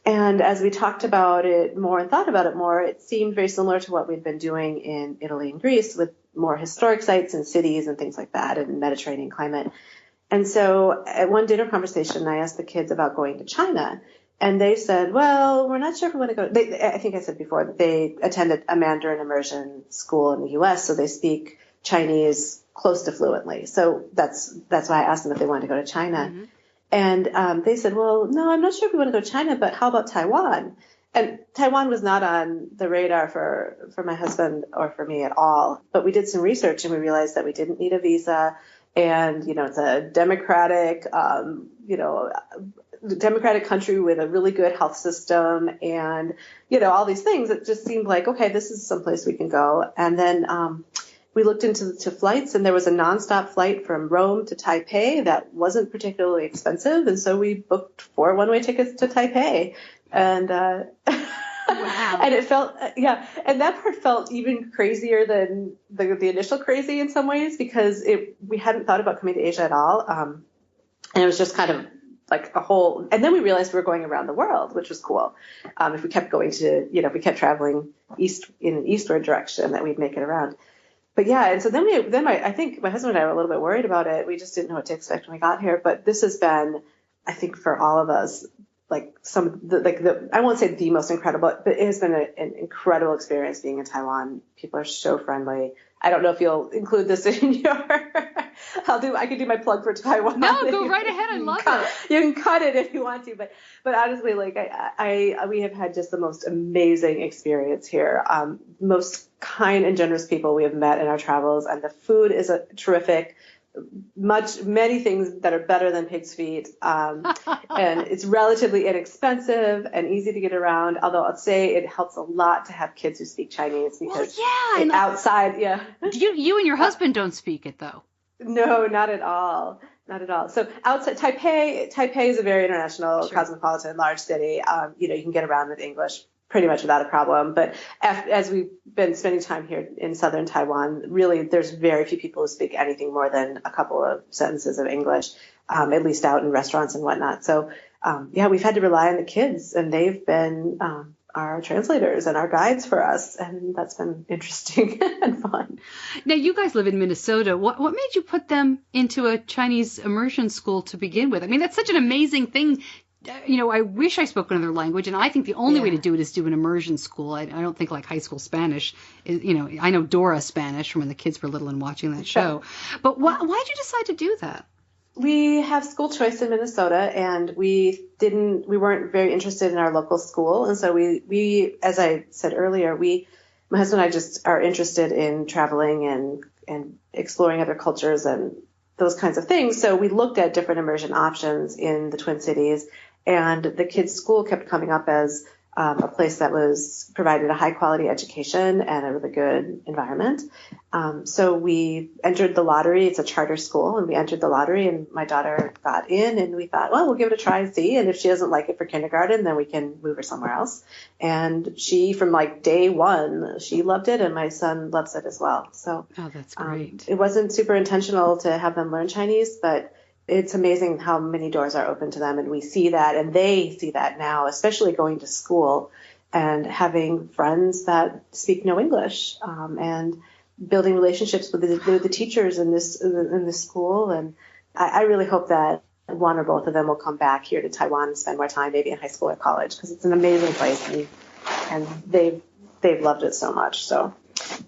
And as we talked about it more and thought about it more, it seemed very similar to what we'd been doing in Italy and Greece with more historic sites and cities and things like that and Mediterranean climate. And so at one dinner conversation, I asked the kids about going to China. And they said, well, we're not sure if we want to go. I think I said before that they attended a Mandarin immersion school in the U.S., so they speak Chinese close to fluently. So that's why I asked them if they wanted to go to China. Mm-hmm. And they said, well, no, I'm not sure if we want to go to China, but how about Taiwan? And Taiwan was not on the radar for my husband or for me at all. But we did some research and we realized that we didn't need a visa. And, it's a democratic, democratic country with a really good health system and, all these things. It just seemed like, okay, this is someplace we can go. And then we looked into flights, and there was a nonstop flight from Rome to Taipei that wasn't particularly expensive. And so we booked 4 one-way tickets to Taipei. And wow. And it felt, and that part felt even crazier than the initial crazy in some ways, because we hadn't thought about coming to Asia at all. And it was just kind of like a whole, and then we realized we were going around the world, which was cool. If we kept going to, if we kept traveling in an eastward direction, that we'd make it around. But yeah, and so then I think my husband and I were a little bit worried about it. We just didn't know what to expect when we got here. But this has been, I think, for all of us, like I won't say the most incredible, but it has been an incredible experience being in Taiwan. People are so friendly. I don't know if you'll include this in your. I can do my plug for Taiwan. No, go right ahead. I love it. You can cut it if you want to, but honestly, like we have had just the most amazing experience here. Most kind and generous people we have met in our travels, and the food is terrific. Many things that are better than pig's feet, and it's relatively inexpensive and easy to get around. Although I'd say it helps a lot to have kids who speak Chinese, because outside, You and your husband don't speak it though. No, not at all. Not at all. So outside Taipei is a very international, cosmopolitan, large city. You can get around with English pretty much without a problem. But as we've been spending time here in southern Taiwan, really there's very few people who speak anything more than a couple of sentences of English, at least out in restaurants and whatnot. So, we've had to rely on the kids, and they've been our translators and our guides for us, and that's been interesting and fun. Now, you guys live in Minnesota. What made you put them into a Chinese immersion school to begin with? I mean, that's such an amazing thing. I wish I spoke another language, and I think the only way to do it is do an immersion school. I don't think like high school Spanish. I know Dora Spanish from when the kids were little and watching that show. But why did you decide to do that? We have school choice in Minnesota, and we weren't very interested in our local school. And so we, as I said earlier, my husband and I just are interested in traveling and exploring other cultures and those kinds of things. So we looked at different immersion options in the Twin Cities, and the kids' school kept coming up as a place that provided a high quality education and a really good environment. So we entered the lottery. It's a charter school, and we entered the lottery, and my daughter got in, and we thought, well, we'll give it a try and see. And if she doesn't like it for kindergarten, then we can move her somewhere else. And she, from like day one, she loved it, and my son loves it as well. So that's great. It wasn't super intentional to have them learn Chinese, but it's amazing how many doors are open to them, and we see that, and they see that now, especially going to school and having friends that speak no English, and building relationships with the teachers in this school. And I really hope that one or both of them will come back here to Taiwan and spend more time, maybe in high school or college, because it's an amazing place, and they've loved it so much. So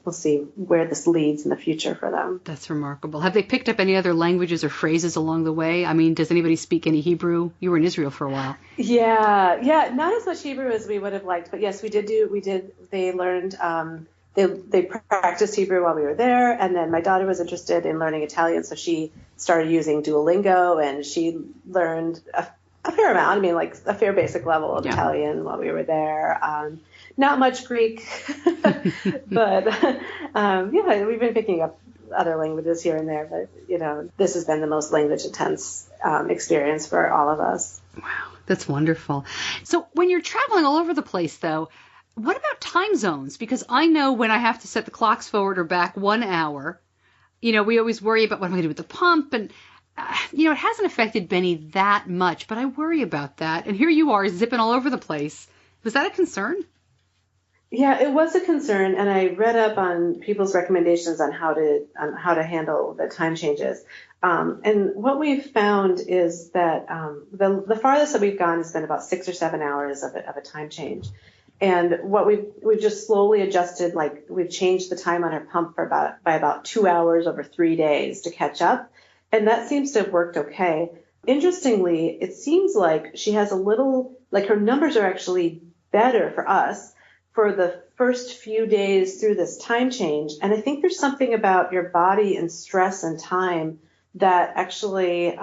we'll see where this leads in the future for them. That's remarkable. Have they picked up any other languages or phrases along the way? I mean, does anybody speak any Hebrew? You were in Israel for a while. Yeah, not as much Hebrew as we would have liked, but yes, they learned, they practiced Hebrew while we were there, and then my daughter was interested in learning Italian, so she started using Duolingo, and she learned a fair amount, like a fair basic level of Italian while we were there. Not much Greek, but we've been picking up other languages here and there. But this has been the most language intense experience for all of us. Wow, that's wonderful. So when you're traveling all over the place, though, what about time zones? Because I know when I have to set the clocks forward or back 1 hour, we always worry about what I'm going to do with the pump, and it hasn't affected Benny that much, but I worry about that. And here you are zipping all over the place. Was that a concern? Yeah, it was a concern, and I read up on people's recommendations on how to handle the time changes. And what we've found is that the farthest that we've gone has been about 6 or 7 hours of a time change. And what we've just slowly adjusted, like we've changed the time on her pump by about 2 hours over 3 days to catch up, and that seems to have worked okay. Interestingly, it seems like she has her numbers are actually better for us for the first few days through this time change. And I think there's something about your body and stress and time that actually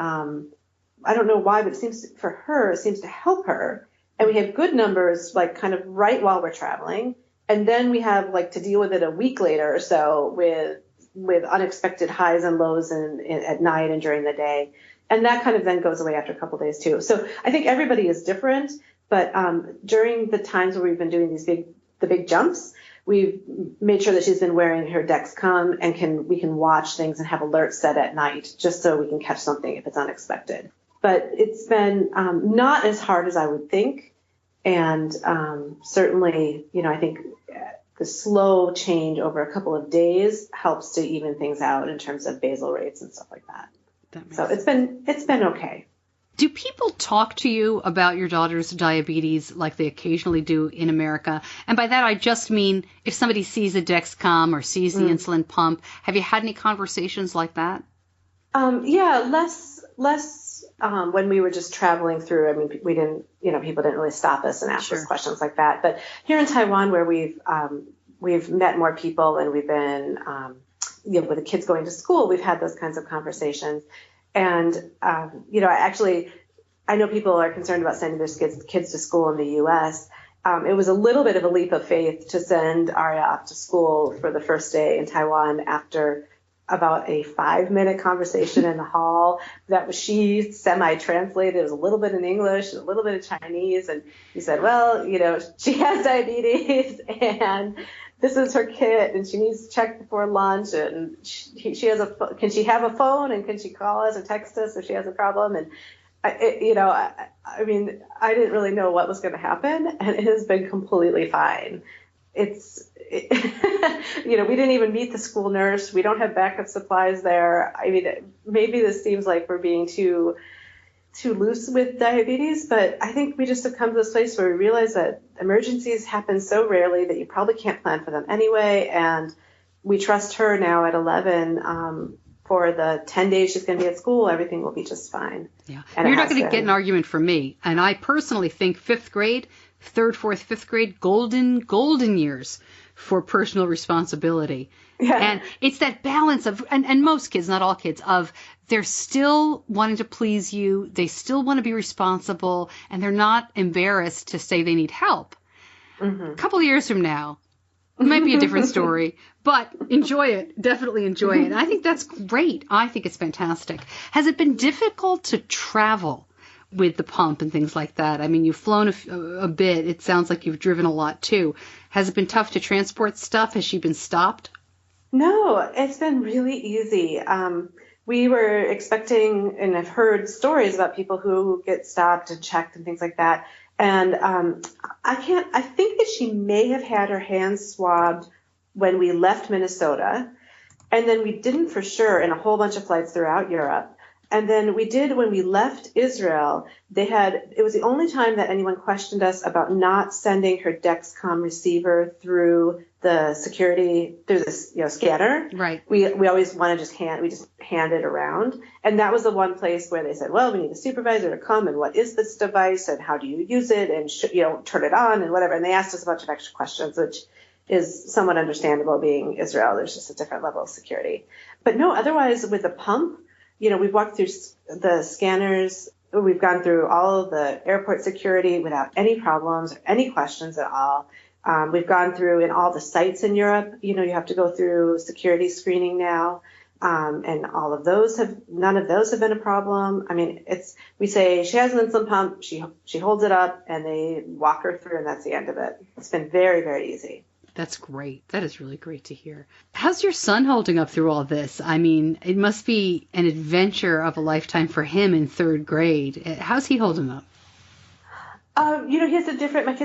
I don't know why, but it seems to help her. And we have good numbers, like kind of right while we're traveling. And then we have like to deal with it a week later or so with unexpected highs and lows at night and during the day. And that kind of then goes away after a couple of days too. So I think everybody is different, but during the times where we've been doing the big jumps, we've made sure that she's been wearing her Dexcom and we can watch things and have alerts set at night just so we can catch something if it's unexpected. But it's been not as hard as I would think. And certainly, I think the slow change over a couple of days helps to even things out in terms of basal rates and stuff like that. So it's been okay. Do people talk to you about your daughter's diabetes like they occasionally do in America? And by that, I just mean if somebody sees a Dexcom or sees the insulin pump, have you had any conversations like that? Yeah, less when we were just traveling through. I mean, we didn't, people didn't really stop us and ask us questions like that. But here in Taiwan, where we've met more people and we've been, with the kids going to school, we've had those kinds of conversations. And, I know people are concerned about sending their kids to school in the U.S. It was a little bit of a leap of faith to send Arija off to school for the first day in Taiwan after about a 5-minute conversation in the hall she semi-translated. It was a little bit in English, a little bit of Chinese. And he said, well, she has diabetes and this is her kit and she needs to check before lunch. And can she have a phone and can she call us or text us if she has a problem? And I didn't really know what was going to happen, and it has been completely fine. We didn't even meet the school nurse. We don't have backup supplies there. I mean, maybe this seems like we're being too loose with diabetes, but I think we just have come to this place where we realize that emergencies happen so rarely that you probably can't plan for them anyway. And we trust her now at 11 for the 10 days she's going to be at school. Everything will be just fine. Yeah, and you're not going to get an argument from me. And I personally think 5th grade, 3rd, 4th, 5th grade, golden years for personal responsibility. Yeah. And it's that balance of, and most kids, not all kids, of they're still wanting to please you. They still want to be responsible, and they're not embarrassed to say they need help. Mm-hmm. A couple of years from now, it might be a different story, but enjoy it. Definitely enjoy it. And I think that's great. I think it's fantastic. Has it been difficult to travel with the pump and things like that? I mean, you've flown a bit. It sounds like you've driven a lot too. Has it been tough to transport stuff? Has she been stopped? No, it's been really easy. We were expecting, and I've heard stories about people who get stopped and checked and things like that. And I think that she may have had her hands swabbed when we left Minnesota. And then we didn't for sure in a whole bunch of flights throughout Europe. And then we did when we left Israel. It was the only time that anyone questioned us about not sending her Dexcom receiver through the security, through the scanner. Right. We always want to just hand it around. And that was the one place where they said, well, we need a supervisor to come, and what is this device and how do you use it, and turn it on and whatever. And they asked us a bunch of extra questions, which is somewhat understandable being Israel. There's just a different level of security. But no, otherwise with the pump, we've walked through the scanners. We've gone through all of the airport security without any problems or any questions at all. We've gone through in all the sites in Europe. You have to go through security screening now. And none of those have been a problem. I mean, we say she has an insulin pump. She holds it up and they walk her through, and that's the end of it. It's been very, very easy. That's great. That is really great to hear. How's your son holding up through all this? I mean, it must be an adventure of a lifetime for him in 3rd grade. How's he holding up? My kids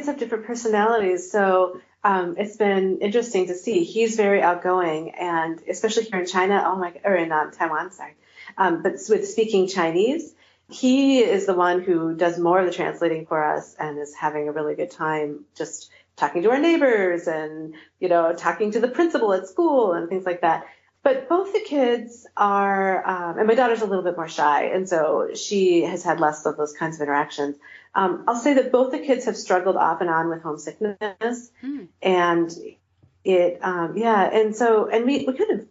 have different personalities. So it's been interesting to see. He's very outgoing, and especially here in China, or in Taiwan, sorry. But with speaking Chinese, he is the one who does more of the translating for us and is having a really good time just talking to our neighbors and, talking to the principal at school and things like that. But both the kids are, and my daughter's a little bit more shy, and so she has had less of those kinds of interactions. I'll say that both the kids have struggled off and on with homesickness, and we could have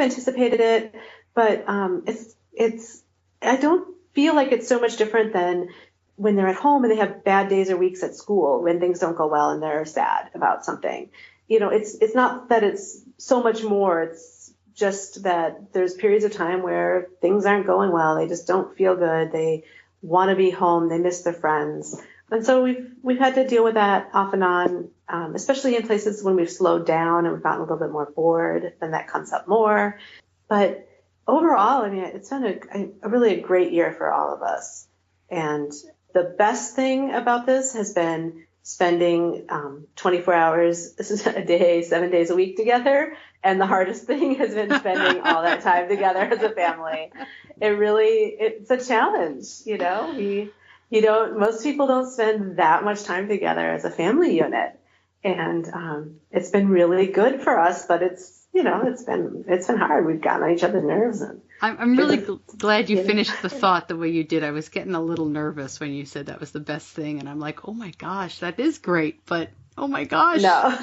anticipated it, but I don't feel like it's so much different than when they're at home and they have bad days or weeks at school when things don't go well and they're sad about something. It's not that it's so much more. It's just that there's periods of time where things aren't going well. They just don't feel good. They want to be home. They miss their friends. And so we've had to deal with that off and on, especially in places when we've slowed down and we've gotten a little bit more bored, then that comes up more. But overall, I mean, it's been a great year for all of us. And the best thing about this has been spending 24 hours a day, 7 days a week together. And the hardest thing has been spending all that time together as a family. It's a challenge, most people don't spend that much time together as a family unit. And it's been really good for us, but it's been hard. We've gotten on each other's nerves. And I'm really glad you finished the thought the way you did. I was getting a little nervous when you said that was the best thing. And I'm like, oh my gosh, that is great. But oh my gosh. No.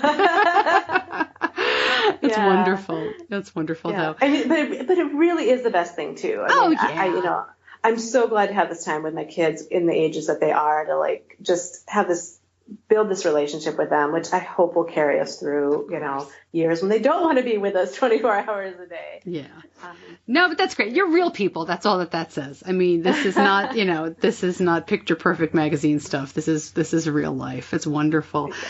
It's wonderful. That's wonderful, though. I mean, but it really is the best thing, too. I'm so glad to have this time with my kids in the ages that they are to just have build this relationship with them, which I hope will carry us through, years when they don't want to be with us 24 hours a day. Yeah. No, but that's great. You're real people. That's all that says. I mean, this is not, this is not picture perfect magazine stuff. This is real life. It's wonderful. Exactly.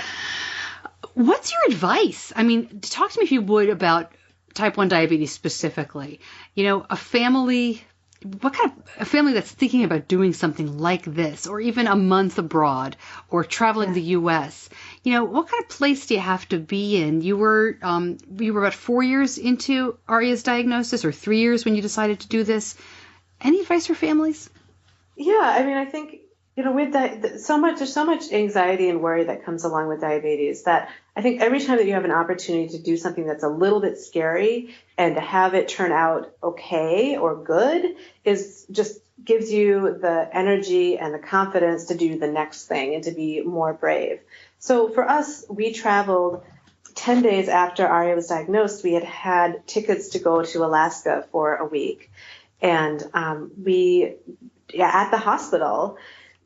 What's your advice? I mean, talk to me if you would about type 1 diabetes specifically. A family that's thinking about doing something like this, or even a month abroad, or traveling the U.S. What kind of place do you have to be in? You were about 4 years into Arija's diagnosis, or 3 years when you decided to do this. Any advice for families? Yeah, I mean, I think with there's so much anxiety and worry that comes along with diabetes that I think every time that you have an opportunity to do something that's a little bit scary and to have it turn out okay or good just gives you the energy and the confidence to do the next thing and to be more brave. So for us, we traveled 10 days after Arija was diagnosed. We had tickets to go to Alaska for a week. And at the hospital,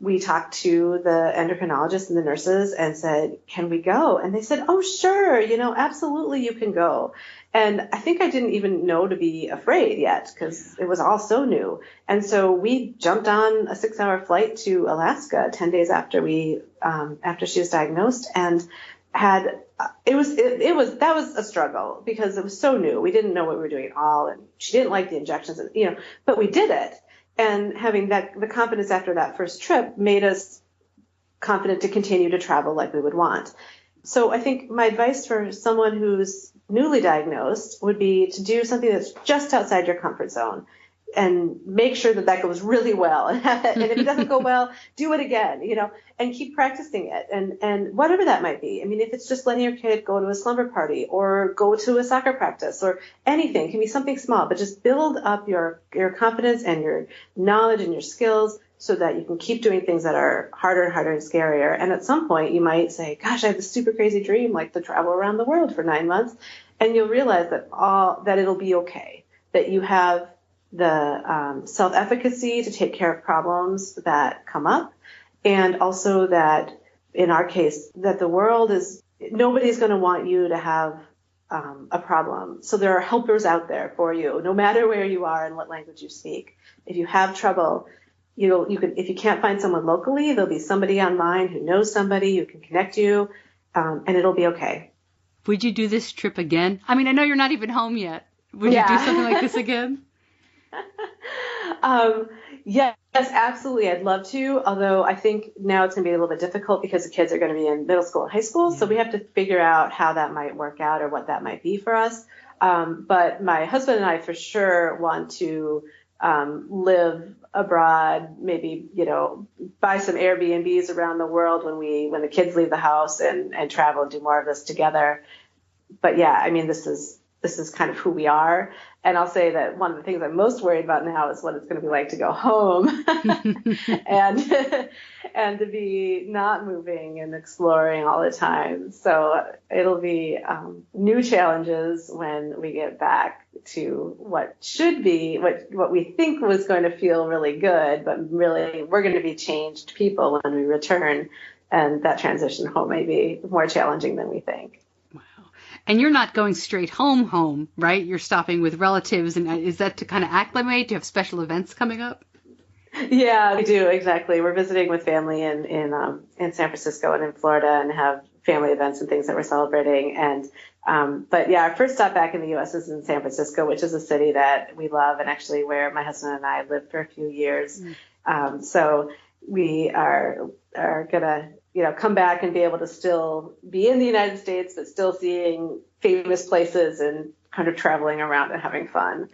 we talked to the endocrinologist and the nurses and said, can we go? And they said, oh, sure, absolutely you can go. And I think I didn't even know to be afraid yet because it was all so new. And so we jumped on a 6-hour flight to Alaska 10 days after after she was diagnosed, and that was a struggle because it was so new. We didn't know what we were doing at all. And she didn't like the injections, but we did it. And having the confidence after that first trip made us confident to continue to travel like we would want. So I think my advice for someone who's newly diagnosed would be to do something that's just outside your comfort zone and make sure that goes really well. And if it doesn't go well, do it again, and keep practicing it. And whatever that might be. I mean, if it's just letting your kid go to a slumber party or go to a soccer practice or anything, it can be something small, but just build up your confidence and your knowledge and your skills so that you can keep doing things that are harder and harder and scarier. And at some point you might say, gosh, I have this super crazy dream, like to travel around the world for 9 months. And you'll realize that it'll be okay, that you have the self-efficacy to take care of problems that come up, and also that, in our case, that the world nobody's going to want you to have a problem. So there are helpers out there for you, no matter where you are and what language you speak. If you have trouble, if you can't find someone locally, there'll be somebody online who knows somebody who can connect you, and it'll be okay. Would you do this trip again? I mean, I know you're not even home yet. Would you do something like this again? Yes, absolutely. I'd love to. Although I think now it's going to be a little bit difficult because the kids are going to be in middle school and high school. So we have to figure out how that might work out or what that might be for us. But my husband and I for sure want to live abroad, maybe, buy some Airbnbs around the world when the kids leave the house and travel and do more of this together. But yeah, I mean, this is this is kind of who we are. And I'll say that one of the things I'm most worried about now is what it's going to be like to go home and to be not moving and exploring all the time. So it'll be new challenges when we get back to what should be, what we think was going to feel really good, but really we're going to be changed people when we return. And that transition home may be more challenging than we think. And you're not going straight home, right? You're stopping with relatives. And is that to kind of acclimate? Do you have special events coming up? Yeah, we do. Exactly. We're visiting with family in San Francisco and in Florida and have family events and things that we're celebrating. And but yeah, our first stop back in the U.S. is in San Francisco, which is a city that we love and actually where my husband and I lived for a few years. So we are gonna, come back and be able to still be in the United States, but still seeing famous places and kind of traveling around and having fun.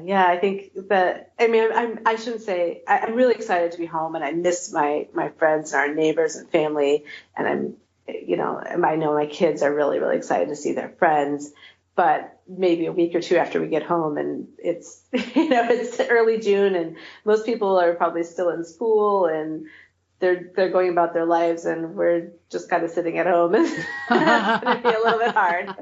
Yeah, I think that, I shouldn't say, I'm really excited to be home and I miss my friends and our neighbors and family. And I know my kids are really, really excited to see their friends, but maybe a week or two after we get home and it's, it's early June and most people are probably still in school and they're going about their lives and we're just kind of sitting at home and it's going to be a little bit hard.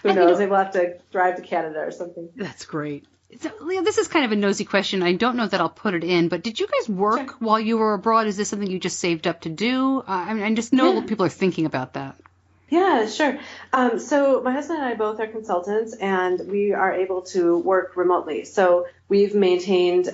Who knows? Maybe we'll have to drive to Canada or something. That's great. So, Leah, this is kind of a nosy question. I don't know that I'll put it in, but did you guys work while you were abroad? Is this something you just saved up to do? I just know people are thinking about that. Yeah, sure. So my husband and I both are consultants, and we are able to work remotely. So we've maintained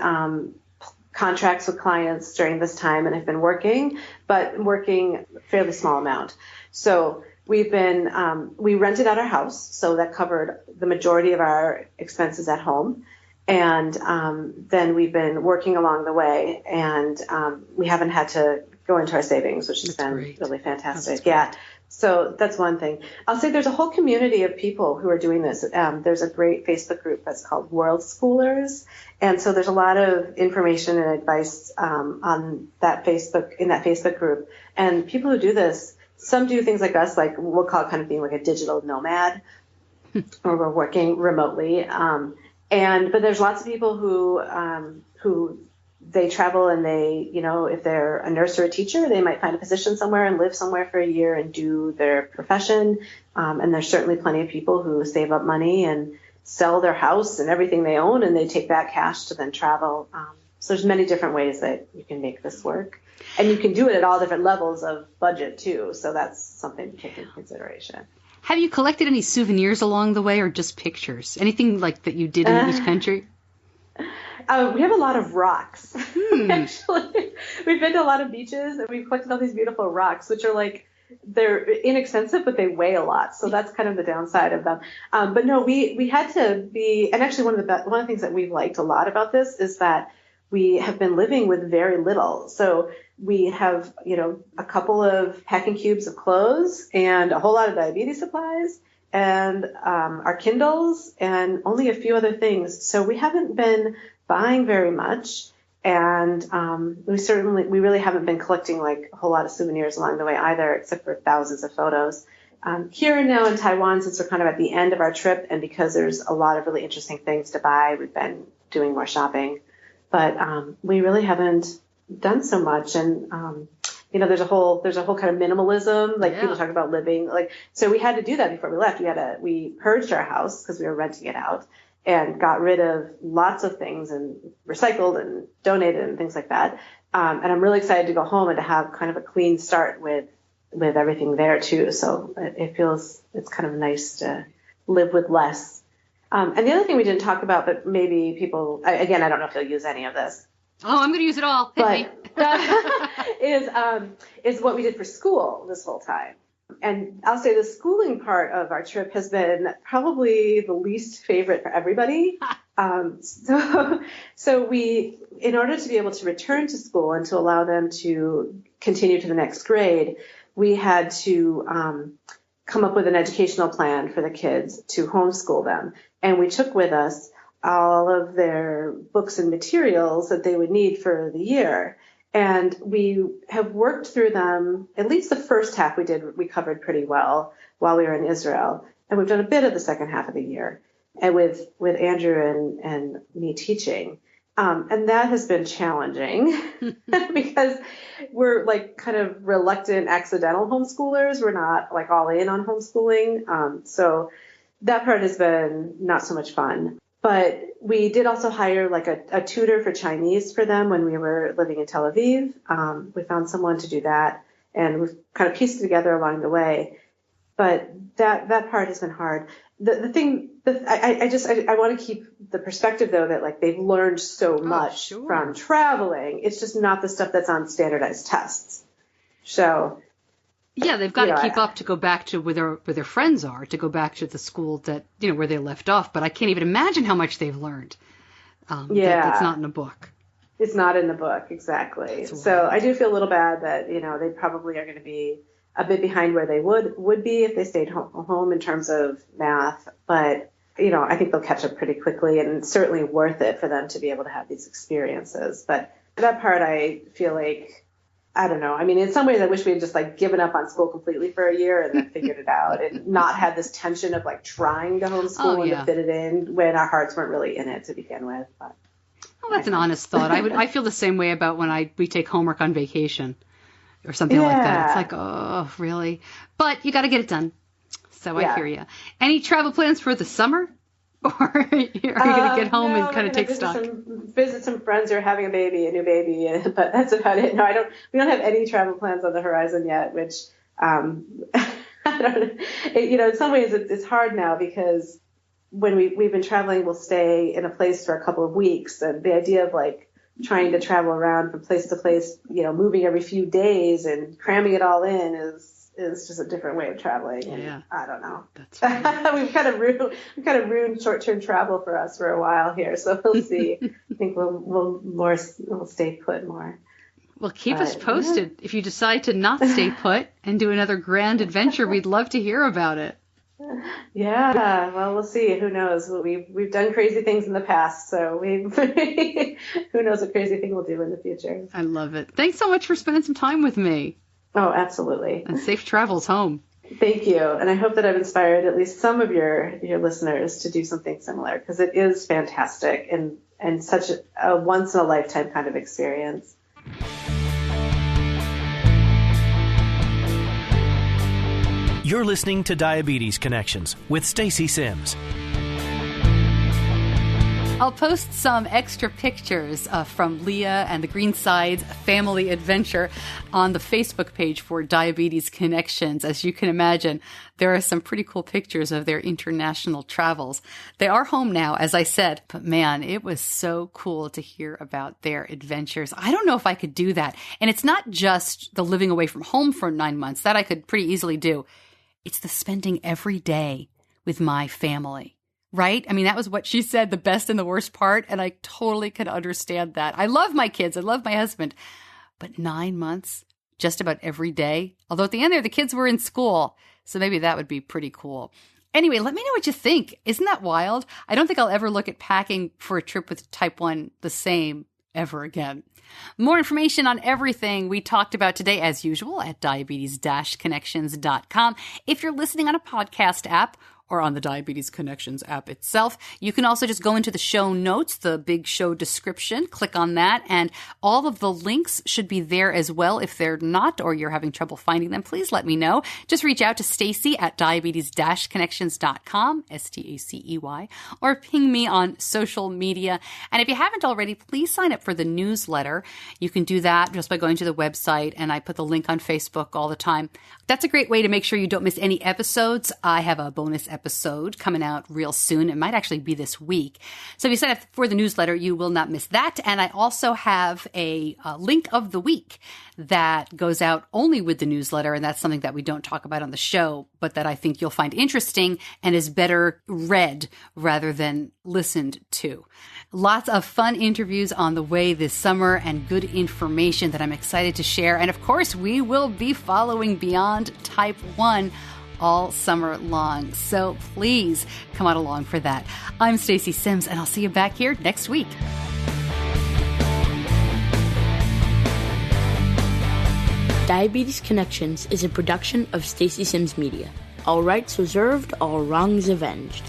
contracts with clients during this time and have been working, but working a fairly small amount. So we've been, we rented out our house, so that covered the majority of our expenses at home. And then we've been working along the way, and we haven't had to go into our savings, which has been really fantastic. Yeah. So that's one thing. I'll say there's a whole community of people who are doing this. There's a great Facebook group that's called World Schoolers. And so there's a lot of information and advice on that Facebook group. And people who do this, some do things like us, like we'll call it kind of being like a digital nomad, or we're working remotely. But there's lots of people who they travel and they, if they're a nurse or a teacher, they might find a position somewhere and live somewhere for a year and do their profession. And there's certainly plenty of people who save up money and sell their house and everything they own, and they take that cash to then travel. So there's many different ways that you can make this work. And you can do it at all different levels of budget, too. So that's something to take into consideration. Have you collected any souvenirs along the way or just pictures? Anything like that you did in each country? We have a lot of rocks. Actually, we've been to a lot of beaches and we've collected all these beautiful rocks, which are like, they're inexpensive, but they weigh a lot. So that's kind of the downside of them. But no, we had to be, and actually one of the things that we've liked a lot about this is that we have been living with very little. So we have, a couple of packing cubes of clothes and a whole lot of diabetes supplies and our Kindles and only a few other things. So we haven't been buying very much. And we really haven't been collecting like a whole lot of souvenirs along the way either, except for thousands of photos. Here and now in Taiwan, since we're kind of at the end of our trip, and because there's a lot of really interesting things to buy, we've been doing more shopping. But we really haven't done so much. And there's a whole kind of minimalism, like people talk about living, like, so we had to do that before we left. We purged our house because we were renting it out and got rid of lots of things and recycled and donated and things like that. And I'm really excited to go home and to have kind of a clean start with everything there too. So it feels, it's kind of nice to live with less. And the other thing we didn't talk about, but maybe people, again, I don't know if they'll use any of this. Oh, I'm going to use it all. But is what we did for school this whole time. And I'll say the schooling part of our trip has been probably the least favorite for everybody. So we, in order to be able to return to school and to allow them to continue to the next grade, we had to come up with an educational plan for the kids to homeschool them. And we took with us all of their books and materials that they would need for the year. And we have worked through them. At least the first half we covered pretty well while we were in Israel. And we've done a bit of the second half of the year, and with Andrew and me teaching. And that has been challenging because we're like kind of reluctant accidental homeschoolers. We're not like all in on homeschooling. So that part has been not so much fun. But we did also hire like a tutor for Chinese for them when we were living in Tel Aviv. We found someone to do that, and we've kind of pieced it together along the way. But that part has been hard. I want to keep the perspective though that like they've learned so much from traveling. It's just not the stuff that's on standardized tests. So yeah, they've got to keep up to go back to where their friends are, to go back to the school that, where they left off. But I can't even imagine how much they've learned. That's not in a book. It's not in the book, exactly. So I do feel a little bad that, they probably are going to be a bit behind where they would be if they stayed home in terms of math. But, I think they'll catch up pretty quickly, and it's certainly worth it for them to be able to have these experiences. But that part, I feel like, I don't know. I mean, in some ways, I wish we had just like given up on school completely for a year and then figured it out and not had this tension of like trying to homeschool and to fit it in when our hearts weren't really in it to begin with. But that's an honest thought. I feel the same way about when we take homework on vacation or something like that. It's like, oh, really? But you got to get it done. So I hear you. Any travel plans for the summer? Or are you going to get home and kind of take stock? Visit some friends who are having a new baby, but that's about it. No, we don't have any travel plans on the horizon yet, which, I don't know. In some ways it's hard now because when we've been traveling, we'll stay in a place for a couple of weeks. And the idea of like trying to travel around from place to place, moving every few days and cramming it all in is just a different way of traveling. And I don't know. That's right. We've kind of ruined short-term travel for us for a while here. So we'll see. I think we'll stay put more. Well, keep us posted. If you decide to not stay put and do another grand adventure, we'd love to hear about it. Yeah, well, we'll see. Who knows? We've done crazy things in the past, so who knows what crazy thing we'll do in the future. I love it. Thanks so much for spending some time with me. Oh, absolutely. And safe travels home. Thank you. And I hope that I've inspired at least some of your listeners to do something similar, because it is fantastic and such a once-in-a-lifetime kind of experience. You're listening to Diabetes Connections with Stacey Sims. I'll post some extra pictures from Lija and the Greenseids family adventure on the Facebook page for Diabetes Connections. As you can imagine, there are some pretty cool pictures of their international travels. They are home now, as I said, but man, it was so cool to hear about their adventures. I don't know if I could do that. And it's not just the living away from home for 9 months. That I could pretty easily do. It's the spending every day with my family. Right? I mean, that was what she said, the best and the worst part. And I totally could understand that. I love my kids. I love my husband. But 9 months, just about every day. Although at the end there, the kids were in school. So maybe that would be pretty cool. Anyway, let me know what you think. Isn't that wild? I don't think I'll ever look at packing for a trip with type 1 the same ever again. More information on everything we talked about today, as usual, at diabetes-connections.com. If you're listening on a podcast app, or on the Diabetes Connections app itself. You can also just go into the show notes, the big show description, click on that, and all of the links should be there as well. If they're not, or you're having trouble finding them, please let me know. Just reach out to Stacey at diabetes-connections.com, Stacey, or ping me on social media. And if you haven't already, please sign up for the newsletter. You can do that just by going to the website, and I put the link on Facebook all the time. That's a great way to make sure you don't miss any episodes. I have a bonus episode coming out real soon. It might actually be this week. So if you sign up for the newsletter, you will not miss that. And I also have a link of the week that goes out only with the newsletter. And that's something that we don't talk about on the show, but that I think you'll find interesting and is better read rather than listened to. Lots of fun interviews on the way this summer and good information that I'm excited to share. And of course, we will be following Beyond Type 1 all summer long. So please come on along for that. I'm Stacey Sims, and I'll see you back here next week. Diabetes Connections is a production of Stacey Sims Media. All rights reserved, all wrongs avenged.